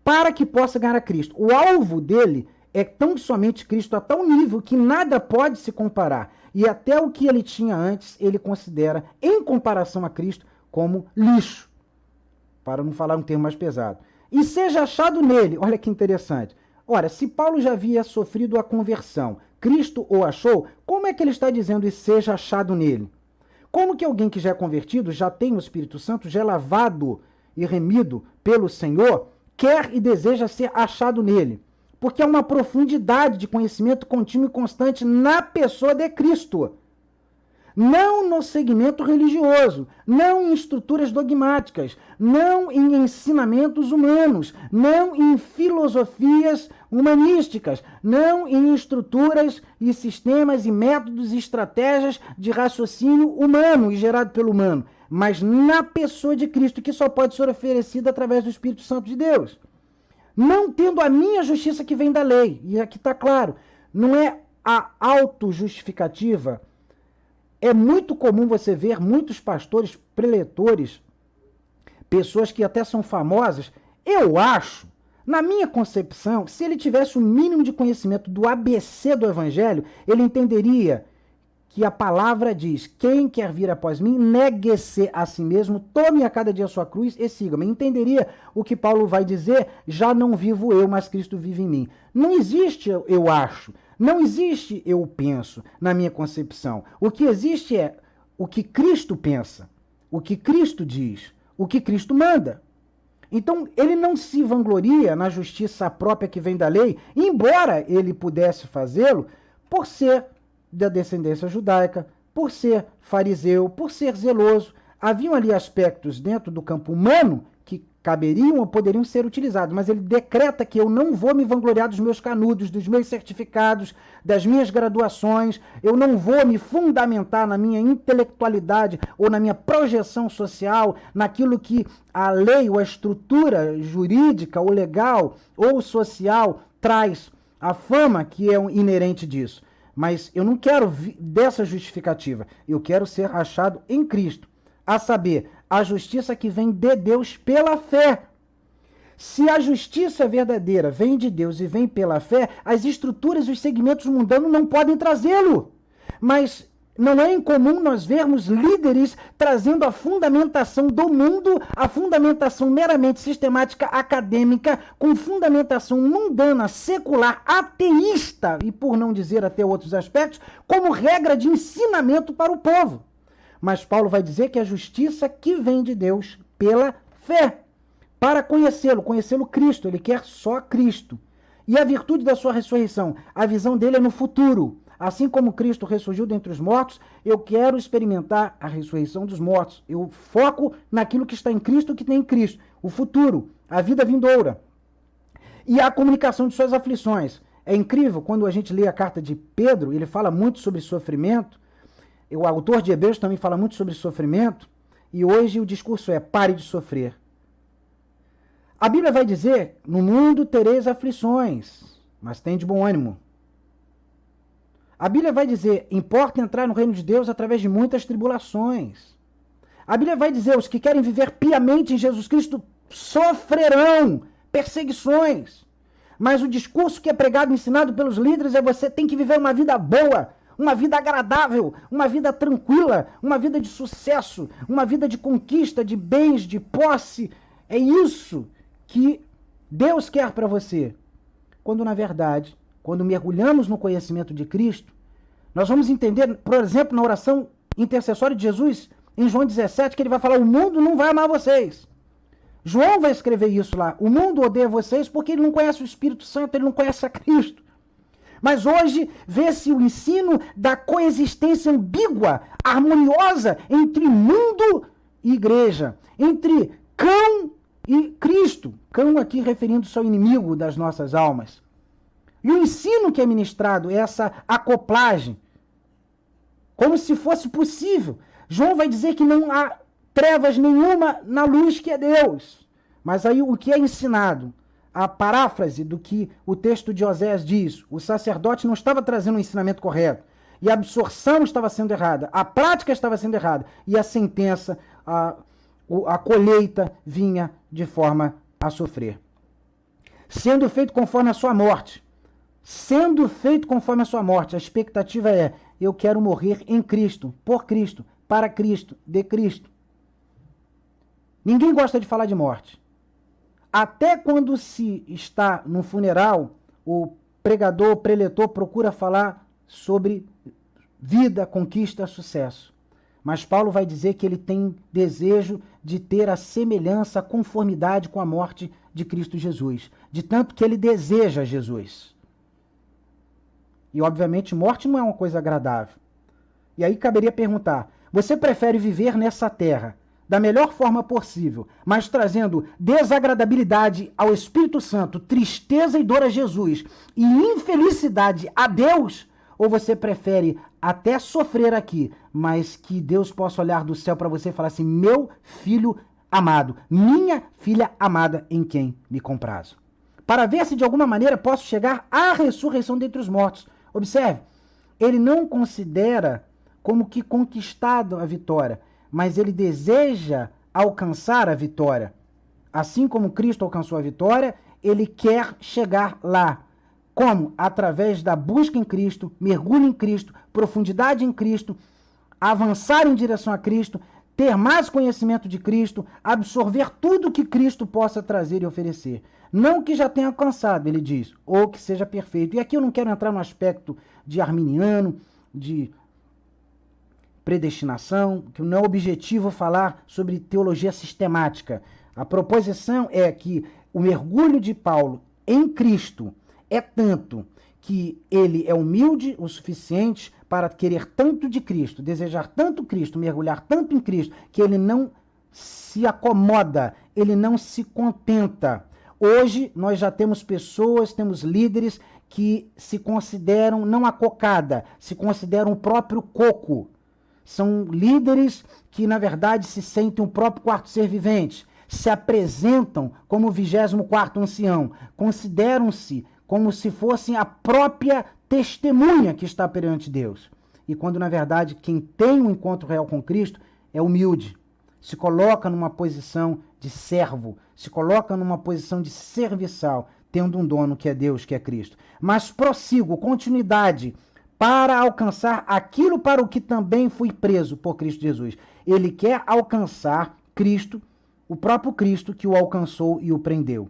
Para que possa ganhar a Cristo. O alvo dele é tão somente Cristo a tal nível que nada pode se comparar. E até o que ele tinha antes, ele considera, em comparação a Cristo, como lixo. Para não falar um termo mais pesado. E seja achado nele, olha que interessante. Ora, se Paulo já havia sofrido a conversão, Cristo o achou, como é que ele está dizendo e seja achado nele? Como que alguém que já é convertido, já tem o Espírito Santo, já é lavado e remido pelo Senhor, quer e deseja ser achado nele? Porque há uma profundidade de conhecimento contínuo e constante na pessoa de Cristo. não no segmento religioso, não em estruturas dogmáticas, não em ensinamentos humanos, não em filosofias humanísticas, não em estruturas e sistemas e métodos e estratégias de raciocínio humano e gerado pelo humano, mas na pessoa de Cristo, que só pode ser oferecida através do Espírito Santo de Deus. Não tendo a minha justiça que vem da lei, e aqui está claro, não é a autojustificativa. É muito comum você ver muitos pastores, preletores, pessoas que até são famosas. Eu acho, na minha concepção, se ele tivesse um mínimo de conhecimento do ABC do Evangelho, ele entenderia que a palavra diz: quem quer vir após mim, negue-se a si mesmo, tome a cada dia a sua cruz e siga-me. Entenderia o que Paulo vai dizer: já não vivo eu, mas Cristo vive em mim. Não existe eu acho. Não existe eu penso na minha concepção. O que existe é o que Cristo pensa, o que Cristo diz, o que Cristo manda. Então, ele não se vangloria na justiça própria que vem da lei, embora ele pudesse fazê-lo por ser da descendência judaica, por ser fariseu, por ser zeloso. Haviam ali aspectos dentro do campo humano que caberiam ou poderiam ser utilizados, mas ele decreta que eu não vou me vangloriar dos meus canudos, dos meus certificados, das minhas graduações, eu não vou me fundamentar na minha intelectualidade ou na minha projeção social, naquilo que a lei ou a estrutura jurídica ou legal ou social traz, a fama que é inerente disso. Mas eu não quero dessa justificativa, eu quero ser achado em Cristo, a saber, a justiça que vem de Deus pela fé. Se a justiça verdadeira vem de Deus e vem pela fé, as estruturas e os segmentos mundanos não podem trazê-lo. Mas não é incomum nós vermos líderes trazendo a fundamentação do mundo, a fundamentação meramente sistemática, acadêmica, com fundamentação mundana, secular, ateísta, e por não dizer até outros aspectos, como regra de ensinamento para o povo. Mas Paulo vai dizer que a justiça que vem de Deus pela fé. Para conhecê-lo Cristo, ele quer só Cristo. E a virtude da sua ressurreição, a visão dele é no futuro. Assim como Cristo ressurgiu dentre os mortos, eu quero experimentar a ressurreição dos mortos. Eu foco naquilo que está em Cristo, que tem em Cristo. O futuro, a vida vindoura. E a comunicação de suas aflições. É incrível, quando a gente lê a carta de Pedro, ele fala muito sobre sofrimento. O autor de Hebreus também fala muito sobre sofrimento. E hoje o discurso é: pare de sofrer. A Bíblia vai dizer: no mundo tereis aflições, mas tem de bom ânimo. A Bíblia vai dizer: importa entrar no reino de Deus através de muitas tribulações. A Bíblia vai dizer: os que querem viver piamente em Jesus Cristo sofrerão perseguições. Mas o discurso que é pregado e ensinado pelos líderes é: você tem que viver uma vida boa, uma vida agradável, uma vida tranquila, uma vida de sucesso, uma vida de conquista, de bens, de posse. É isso que Deus quer para você. Quando, na verdade, quando mergulhamos no conhecimento de Cristo, nós vamos entender, por exemplo, na oração intercessória de Jesus, em João 17, que ele vai falar: o mundo não vai amar vocês. João vai escrever isso lá: o mundo odeia vocês porque ele não conhece o Espírito Santo, ele não conhece a Cristo. Mas hoje vê-se o ensino da coexistência ambígua, harmoniosa, entre mundo e igreja, entre cão e Cristo. Cão aqui referindo-se ao inimigo das nossas almas. E o ensino que é ministrado é essa acoplagem, como se fosse possível. João vai dizer que não há trevas nenhuma na luz que é Deus. Mas aí o que é ensinado? A paráfrase do que o texto de Oséias diz: o sacerdote não estava trazendo o ensinamento correto, e a absorção estava sendo errada, a prática estava sendo errada, e a sentença, a colheita vinha de forma a sofrer. Sendo feito conforme a sua morte. Sendo feito conforme a sua morte. A expectativa é: eu quero morrer em Cristo, por Cristo, para Cristo, de Cristo. Ninguém gosta de falar de morte. Até quando se está no funeral, o pregador, o preletor procura falar sobre vida, conquista, sucesso. Mas Paulo vai dizer que ele tem desejo de ter a semelhança, a conformidade com a morte de Cristo Jesus. De tanto que ele deseja Jesus. E, obviamente, morte não é uma coisa agradável. E aí caberia perguntar, você prefere viver nessa terra da melhor forma possível, mas trazendo desagradabilidade ao Espírito Santo, tristeza e dor a Jesus e infelicidade a Deus? Ou você prefere até sofrer aqui, mas que Deus possa olhar do céu para você e falar assim, meu filho amado, minha filha amada em quem me comprazo? Para ver se de alguma maneira posso chegar à ressurreição dentre os mortos. Observe, ele não considera como que conquistado a vitória, mas ele deseja alcançar a vitória. Assim como Cristo alcançou a vitória, ele quer chegar lá. Como? Através da busca em Cristo, mergulho em Cristo, profundidade em Cristo, avançar em direção a Cristo, ter mais conhecimento de Cristo, absorver tudo que Cristo possa trazer e oferecer. Não que já tenha alcançado, ele diz, ou que seja perfeito. E aqui eu não quero entrar no aspecto de arminiano, de predestinação, que não é objetivo falar sobre teologia sistemática. A proposição é que o mergulho de Paulo em Cristo é tanto que ele é humilde o suficiente para querer tanto de Cristo, desejar tanto Cristo, mergulhar tanto em Cristo, que ele não se acomoda, ele não se contenta. Hoje nós já temos pessoas, temos líderes que se consideram não a cocada, se consideram o próprio coco. São líderes que, na verdade, se sentem o próprio quarto ser vivente, se apresentam como o 24º ancião, consideram-se como se fossem a própria testemunha que está perante Deus. E quando, na verdade, quem tem um encontro real com Cristo é humilde, se coloca numa posição de servo, se coloca numa posição de serviçal, tendo um dono que é Deus, que é Cristo. Mas prossigo, continuidade, para alcançar aquilo para o que também fui preso por Cristo Jesus. Ele quer alcançar Cristo, o próprio Cristo que o alcançou e o prendeu.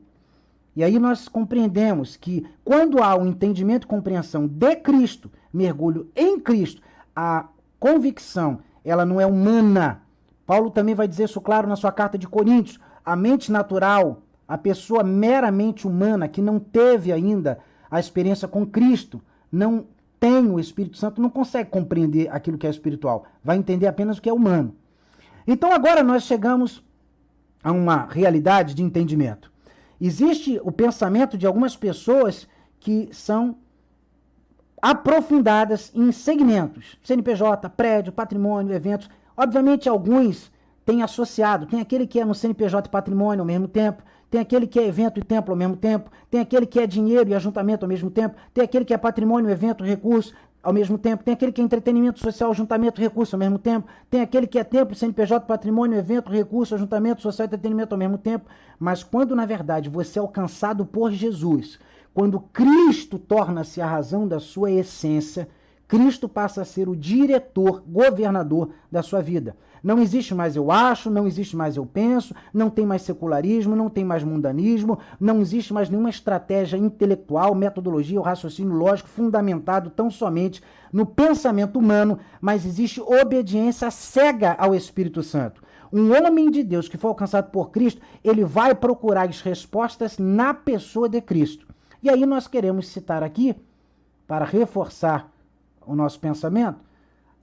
E aí nós compreendemos que quando há o entendimento e compreensão de Cristo, mergulho em Cristo, a convicção, ela não é humana. Paulo também vai dizer isso claro na sua carta de Coríntios. A mente natural, a pessoa meramente humana que não teve ainda a experiência com Cristo, não tem o Espírito Santo, não consegue compreender aquilo que é espiritual. Vai entender apenas o que é humano. Então agora nós chegamos a uma realidade de entendimento. Existe o pensamento de algumas pessoas que são aprofundadas em segmentos. CNPJ, prédio, patrimônio, eventos. Obviamente alguns têm associado. Tem aquele que é no CNPJ e patrimônio ao mesmo tempo. Tem aquele que é evento e templo ao mesmo tempo, tem aquele que é dinheiro e ajuntamento ao mesmo tempo, tem aquele que é patrimônio, evento, recurso ao mesmo tempo, tem aquele que é entretenimento social, ajuntamento, recurso ao mesmo tempo, tem aquele que é templo, CNPJ, patrimônio, evento, recurso, ajuntamento, social e entretenimento ao mesmo tempo. Mas quando, na verdade, você é alcançado por Jesus, quando Cristo torna-se a razão da sua essência, Cristo passa a ser o diretor, governador da sua vida. Não existe mais eu acho, não existe mais eu penso, não tem mais secularismo, não tem mais mundanismo, não existe mais nenhuma estratégia intelectual, metodologia ou raciocínio lógico fundamentado tão somente no pensamento humano, mas existe obediência cega ao Espírito Santo. Um homem de Deus que foi alcançado por Cristo, ele vai procurar as respostas na pessoa de Cristo. E aí nós queremos citar aqui, para reforçar o nosso pensamento,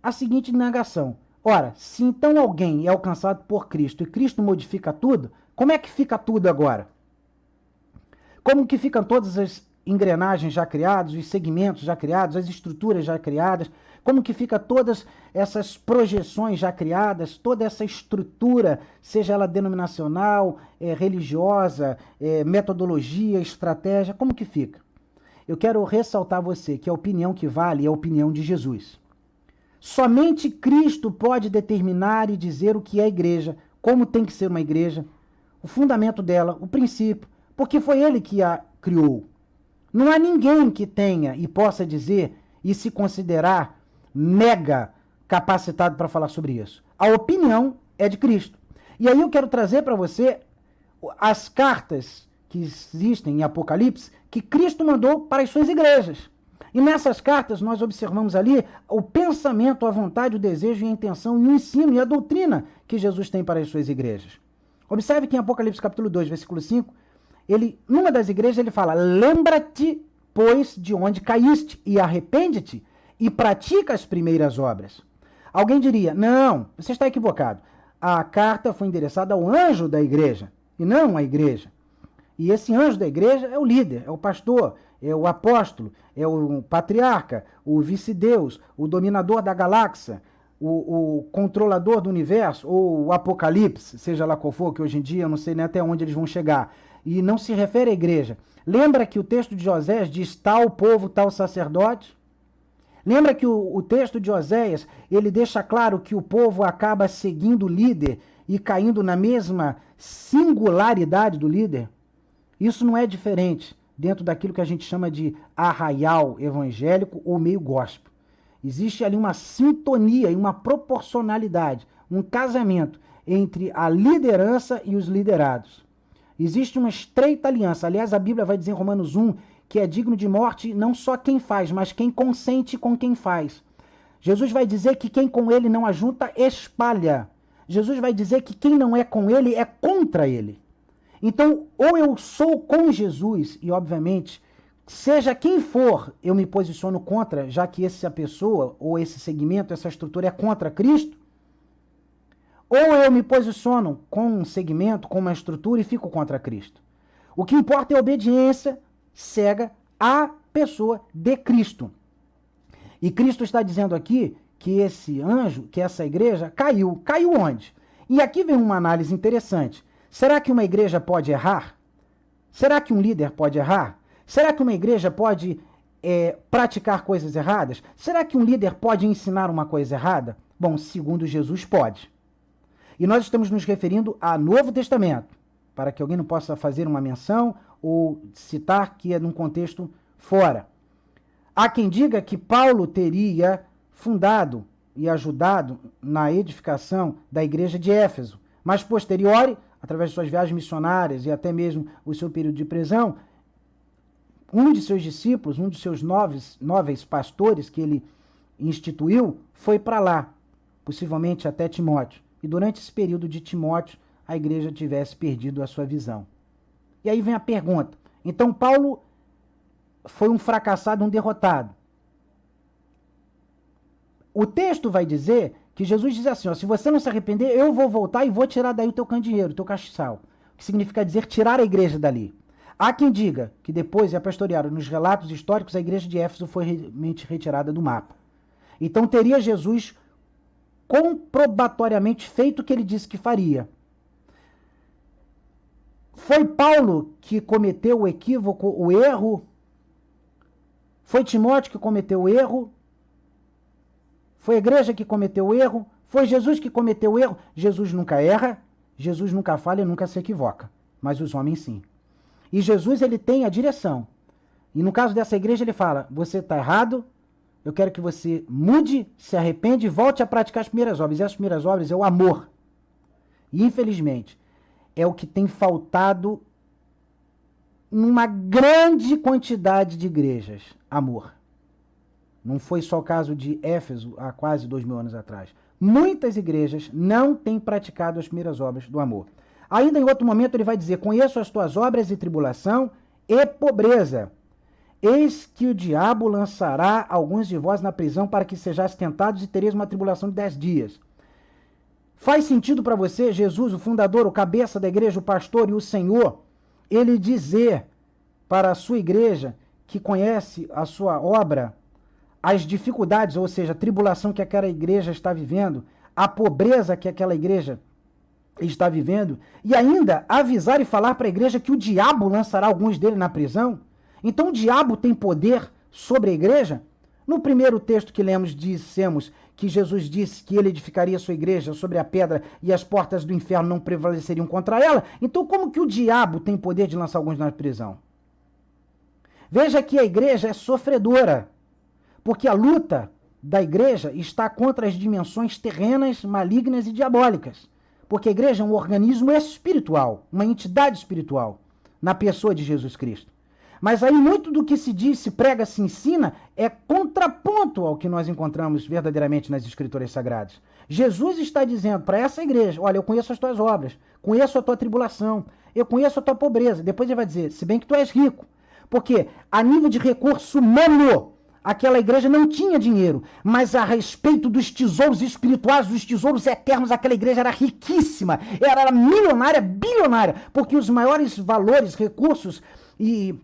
a seguinte negação. Ora, se então alguém é alcançado por Cristo e Cristo modifica tudo, como é que fica tudo agora? Como que ficam todas as engrenagens já criadas, os segmentos já criados, as estruturas já criadas? Como que fica todas essas projeções já criadas, toda essa estrutura, seja ela denominacional, religiosa, metodologia, estratégia, como que fica? Eu quero ressaltar a você que a opinião que vale é a opinião de Jesus. Somente Cristo pode determinar e dizer o que é a igreja, como tem que ser uma igreja, o fundamento dela, o princípio, porque foi ele que a criou. Não há ninguém que tenha e possa dizer e se considerar mega capacitado para falar sobre isso. A opinião é de Cristo. E aí eu quero trazer para você as cartas que existem em Apocalipse que Cristo mandou para as suas igrejas. E nessas cartas nós observamos ali o pensamento, a vontade, o desejo e a intenção e o ensino e a doutrina que Jesus tem para as suas igrejas. Observe que em Apocalipse capítulo 2, versículo 5, numa das igrejas ele fala: lembra-te, pois, de onde caíste e arrepende-te e pratica as primeiras obras. Alguém diria, não, você está equivocado. A carta foi endereçada ao anjo da igreja, e não à igreja. E esse anjo da igreja é o líder, é o pastor, é o apóstolo, é o patriarca, o vice-deus, o dominador da galáxia, o controlador do universo, ou o apocalipse, seja lá qual for, que hoje em dia eu não sei nem até onde eles vão chegar. E não se refere à igreja. Lembra que o texto de Osés diz tal povo, tal sacerdote? Lembra que o texto de Oséias, ele deixa claro que o povo acaba seguindo o líder e caindo na mesma singularidade do líder? Isso não é diferente dentro daquilo que a gente chama de arraial evangélico ou meio gospel. Existe ali uma sintonia e uma proporcionalidade, um casamento entre a liderança e os liderados. Existe uma estreita aliança. Aliás, a Bíblia vai dizer em Romanos 1 que é digno de morte não só quem faz, mas quem consente com quem faz. Jesus vai dizer que quem com ele não ajunta, espalha. Jesus vai dizer que quem não é com ele é contra ele. Então, ou eu sou com Jesus, e obviamente, seja quem for, eu me posiciono contra, já que essa pessoa, ou esse segmento, essa estrutura é contra Cristo, ou eu me posiciono com um segmento, com uma estrutura e fico contra Cristo. O que importa é a obediência cega à pessoa de Cristo. E Cristo está dizendo aqui que esse anjo, que essa igreja, caiu. Caiu onde? E aqui vem uma análise interessante. Será que uma igreja pode errar? Será que um líder pode errar? Será que uma igreja pode praticar coisas erradas? Será que um líder pode ensinar uma coisa errada? Bom, segundo Jesus, pode. E nós estamos nos referindo ao Novo Testamento, para que alguém não possa fazer uma menção ou citar que é num contexto fora. Há quem diga que Paulo teria fundado e ajudado na edificação da igreja de Éfeso, mas posteriori, através de suas viagens missionárias e até mesmo o seu período de prisão, um de seus discípulos, um de seus nove pastores que ele instituiu, foi para lá, possivelmente até Timóteo. E durante esse período de Timóteo, a igreja tivesse perdido a sua visão. E aí vem a pergunta. Então Paulo foi um fracassado, um derrotado. O texto vai dizer que Jesus diz assim, ó, se você não se arrepender, eu vou voltar e vou tirar daí o teu candeeiro, o teu castiçal. O que significa dizer tirar a igreja dali. Há quem diga que depois, e a pastorearam nos relatos históricos, a igreja de Éfeso foi realmente retirada do mapa. Então teria Jesus comprobatoriamente feito o que ele disse que faria. Foi Paulo que cometeu o equívoco, o erro? Foi Timóteo que cometeu o erro? Foi a igreja que cometeu o erro? Foi Jesus que cometeu o erro? Jesus nunca erra, Jesus nunca falha, nunca se equivoca. Mas os homens sim. E Jesus, ele tem a direção. E no caso dessa igreja, ele fala, você está errado, eu quero que você mude, se arrepende e volte a praticar as primeiras obras. E as primeiras obras é o amor. E, infelizmente, é o que tem faltado numa grande quantidade de igrejas. Amor. Não foi só o caso de Éfeso há quase 2000 anos atrás. Muitas igrejas não têm praticado as primeiras obras do amor. Ainda em outro momento ele vai dizer, conheço as tuas obras e tribulação e pobreza. Eis que o diabo lançará alguns de vós na prisão para que sejais tentados e tereis uma tribulação de 10 dias. Faz sentido para você, Jesus, o fundador, o cabeça da igreja, o pastor e o Senhor, ele dizer para a sua igreja que conhece a sua obra, as dificuldades, ou seja, a tribulação que aquela igreja está vivendo, a pobreza que aquela igreja está vivendo, e ainda avisar e falar para a igreja que o diabo lançará alguns dele na prisão? Então o diabo tem poder sobre a igreja? No primeiro texto que lemos, dissemos que Jesus disse que ele edificaria a sua igreja sobre a pedra e as portas do inferno não prevaleceriam contra ela. Então como que o diabo tem poder de lançar alguns na prisão? Veja que a igreja é sofredora, porque a luta da igreja está contra as dimensões terrenas, malignas e diabólicas. Porque a igreja é um organismo espiritual, uma entidade espiritual, na pessoa de Jesus Cristo. Mas aí muito do que se diz, se prega, se ensina, é contraponto ao que nós encontramos verdadeiramente nas Escrituras Sagradas. Jesus está dizendo para essa igreja, olha, eu conheço as tuas obras, conheço a tua tribulação, eu conheço a tua pobreza. Depois ele vai dizer, se bem que tu és rico. Porque a nível de recurso humano, Aquela igreja não tinha dinheiro, mas a respeito dos tesouros espirituais, dos tesouros eternos, aquela igreja era riquíssima, era milionária, bilionária, porque os maiores valores, recursos e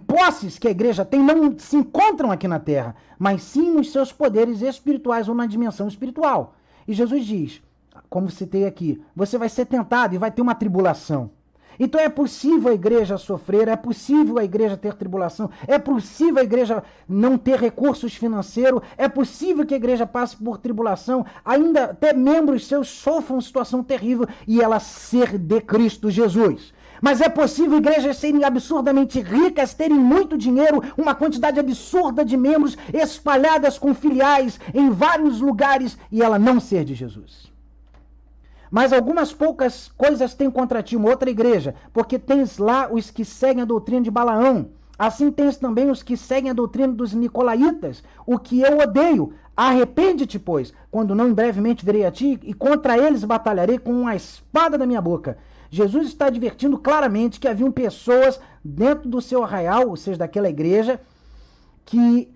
posses que a igreja tem não se encontram aqui na terra, mas sim nos seus poderes espirituais ou na dimensão espiritual. E Jesus diz, como citei aqui, você vai ser tentado e vai ter uma tribulação. Então é possível a igreja sofrer, é possível a igreja ter tribulação, é possível a igreja não ter recursos financeiros, é possível que a igreja passe por tribulação, ainda até membros seus sofram situação terrível e ela ser de Cristo Jesus. Mas é possível igrejas serem absurdamente ricas, terem muito dinheiro, uma quantidade absurda de membros espalhadas com filiais em vários lugares e ela não ser de Jesus. Mas algumas poucas coisas têm contra ti uma outra igreja, porque tens lá os que seguem a doutrina de Balaão. Assim tens também os que seguem a doutrina dos nicolaítas, o que eu odeio. Arrepende-te, pois, quando não brevemente virei a ti, e contra eles batalharei com a espada da minha boca. Jesus está advertindo claramente que haviam pessoas dentro do seu arraial, ou seja, daquela igreja, que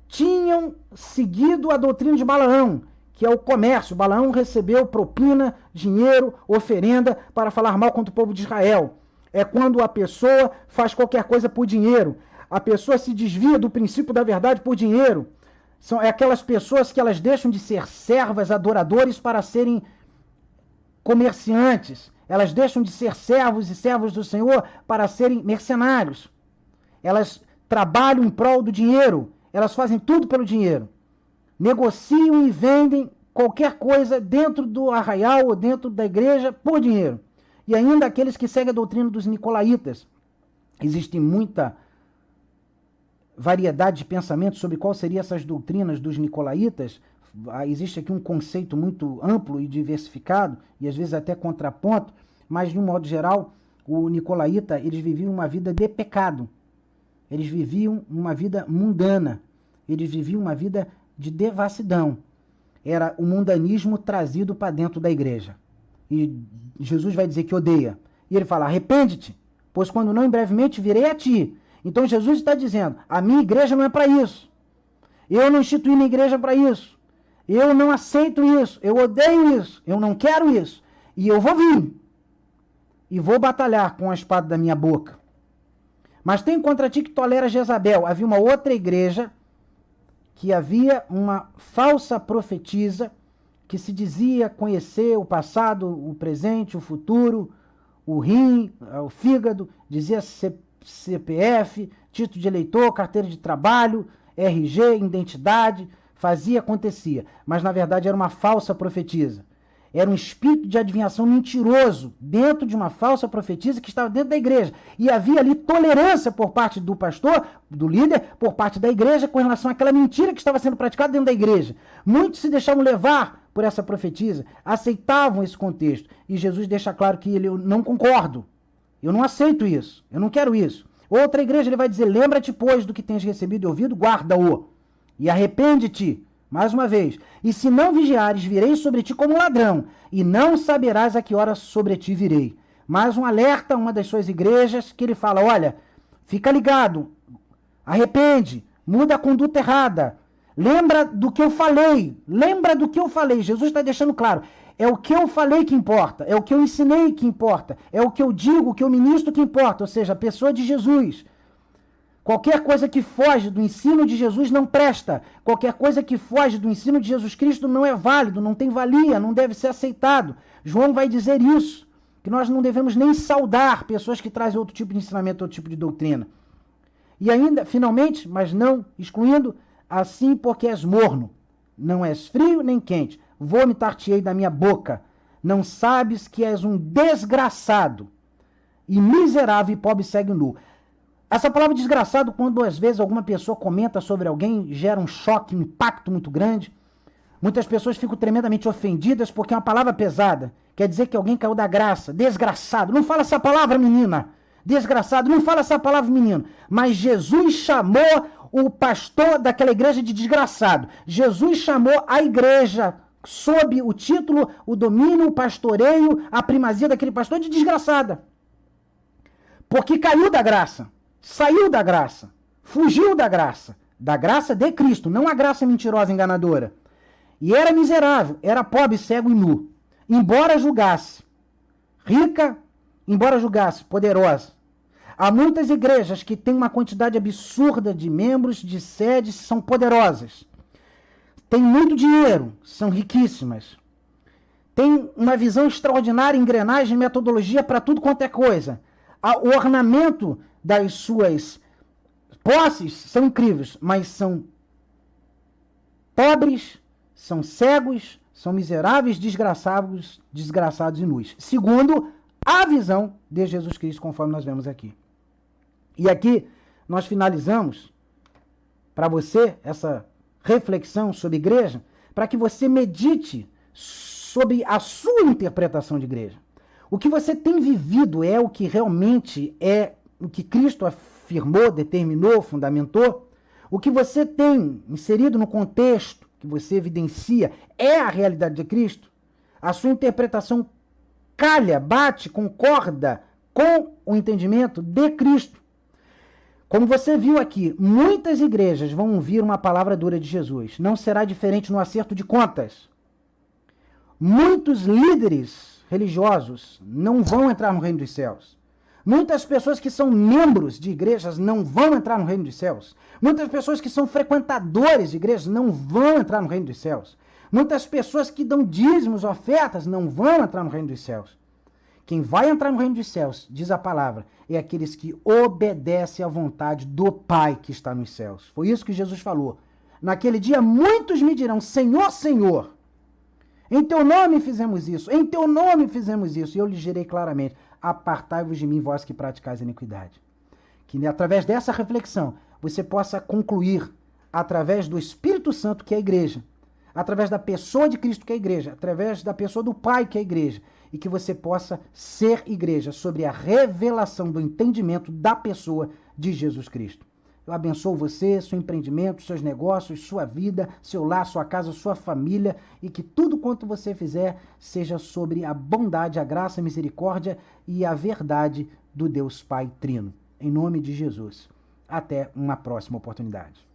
tinham seguido a doutrina de Balaão, que é o comércio. Balaão recebeu propina, dinheiro, oferenda para falar mal contra o povo de Israel. É quando a pessoa faz qualquer coisa por dinheiro. A pessoa se desvia do princípio da verdade por dinheiro. São aquelas pessoas que elas deixam de ser servas, adoradores, para serem comerciantes. Elas deixam de ser servos e servas do Senhor para serem mercenários. Elas trabalham em prol do dinheiro. Elas fazem tudo pelo dinheiro. Negociam e vendem qualquer coisa dentro do arraial ou dentro da igreja por dinheiro. E ainda aqueles que seguem a doutrina dos nicolaítas. Existe muita variedade de pensamentos sobre qual seriam essas doutrinas dos nicolaítas. Existe aqui um conceito muito amplo e diversificado, e às vezes até contraponto, mas de um modo geral, o nicolaíta, eles viviam uma vida de pecado. Eles viviam uma vida mundana. Eles viviam uma vida de devassidão. Era o mundanismo trazido para dentro da igreja. E Jesus vai dizer que odeia. E ele fala, arrepende-te, pois quando não, em brevemente virei a ti. Então Jesus está dizendo, a minha igreja não é para isso. Eu não instituí minha igreja para isso. Eu não aceito isso. Eu odeio isso. Eu não quero isso. E eu vou vir. E vou batalhar com a espada da minha boca. Mas tem contra ti que tolera Jezabel. Havia uma outra igreja que havia uma falsa profetisa que se dizia conhecer o passado, o presente, o futuro, o rim, o fígado, dizia CPF, título de eleitor, carteira de trabalho, RG, identidade, fazia, acontecia. Mas na verdade era uma falsa profetisa. Era um espírito de adivinhação mentiroso dentro de uma falsa profetisa que estava dentro da igreja. E havia ali tolerância por parte do pastor, do líder, por parte da igreja com relação àquela mentira que estava sendo praticada dentro da igreja. Muitos se deixavam levar por essa profetisa, aceitavam esse contexto. E Jesus deixa claro que eu não concordo. Eu não aceito isso. Eu não quero isso. Outra igreja ele vai dizer, lembra-te, pois, do que tens recebido e ouvido, guarda-o. E arrepende-te. Mais uma vez, e se não vigiares, virei sobre ti como ladrão, e não saberás a que hora sobre ti virei. Mais um alerta a uma das suas igrejas, que ele fala, olha, fica ligado, arrepende, muda a conduta errada, lembra do que eu falei, Jesus está deixando claro, é o que eu falei que importa, é o que eu ensinei que importa, é o que eu digo, o que eu ministro que importa, ou seja, a pessoa de Jesus. Qualquer coisa que foge do ensino de Jesus não presta. Qualquer coisa que foge do ensino de Jesus Cristo não é válido, não tem valia, não deve ser aceitado. João vai dizer isso, que nós não devemos nem saudar pessoas que trazem outro tipo de ensinamento, outro tipo de doutrina. E ainda, finalmente, mas não excluindo, assim porque és morno, não és frio nem quente, vomitar-te-ei da minha boca. Não sabes que és um desgraçado e miserável e pobre segue nu. Essa palavra desgraçado, quando às vezes alguma pessoa comenta sobre alguém, gera um choque, um impacto muito grande. Muitas pessoas ficam tremendamente ofendidas porque é uma palavra pesada. Quer dizer que alguém caiu da graça. Desgraçado. Não fala essa palavra, menina. Desgraçado. Não fala essa palavra, menino. Mas Jesus chamou o pastor daquela igreja de desgraçado. Jesus chamou a igreja, sob o título, o domínio, o pastoreio, a primazia daquele pastor de desgraçada. Porque caiu da graça. Saiu da graça, fugiu da graça, da graça de Cristo, não a graça mentirosa, enganadora. E era miserável, era pobre, cego e nu. Embora julgasse rica, embora julgasse poderosa. Há muitas igrejas que têm uma quantidade absurda de membros, de sedes, são poderosas. Têm muito dinheiro, são riquíssimas. Tem uma visão extraordinária, engrenagem, metodologia para tudo quanto é coisa. O ornamento das suas posses são incríveis, mas são pobres, são cegos, são miseráveis, desgraçados e nus. Segundo a visão de Jesus Cristo, conforme nós vemos aqui. E aqui nós finalizamos para você essa reflexão sobre igreja, para que você medite sobre a sua interpretação de igreja. O que você tem vivido é o que realmente é o que Cristo afirmou, determinou, fundamentou? O que você tem inserido no contexto, que você evidencia, é a realidade de Cristo? A sua interpretação calha, bate, concorda com o entendimento de Cristo? Como você viu aqui, muitas igrejas vão ouvir uma palavra dura de Jesus. Não será diferente no acerto de contas. Muitos líderes religiosos não vão entrar no reino dos céus. Muitas pessoas que são membros de igrejas não vão entrar no reino dos céus. Muitas pessoas que são frequentadores de igrejas não vão entrar no reino dos céus. Muitas pessoas que dão dízimos, ofertas, não vão entrar no reino dos céus. Quem vai entrar no reino dos céus, diz a palavra, é aqueles que obedecem à vontade do Pai que está nos céus. Foi isso que Jesus falou. Naquele dia, muitos me dirão, Senhor, Senhor, em teu nome fizemos isso, em teu nome fizemos isso. E eu lhes direi claramente, apartai-vos de mim, vós que praticais a iniquidade. Que através dessa reflexão, você possa concluir, através do Espírito Santo, que é a igreja, através da pessoa de Cristo, que é a igreja, através da pessoa do Pai, que é a igreja, e que você possa ser igreja sobre a revelação do entendimento da pessoa de Jesus Cristo. Eu abençoo você, seu empreendimento, seus negócios, sua vida, seu lar, sua casa, sua família, e que tudo quanto você fizer seja sobre a bondade, a graça, a misericórdia e a verdade do Deus Pai Trino. Em nome de Jesus. Até uma próxima oportunidade.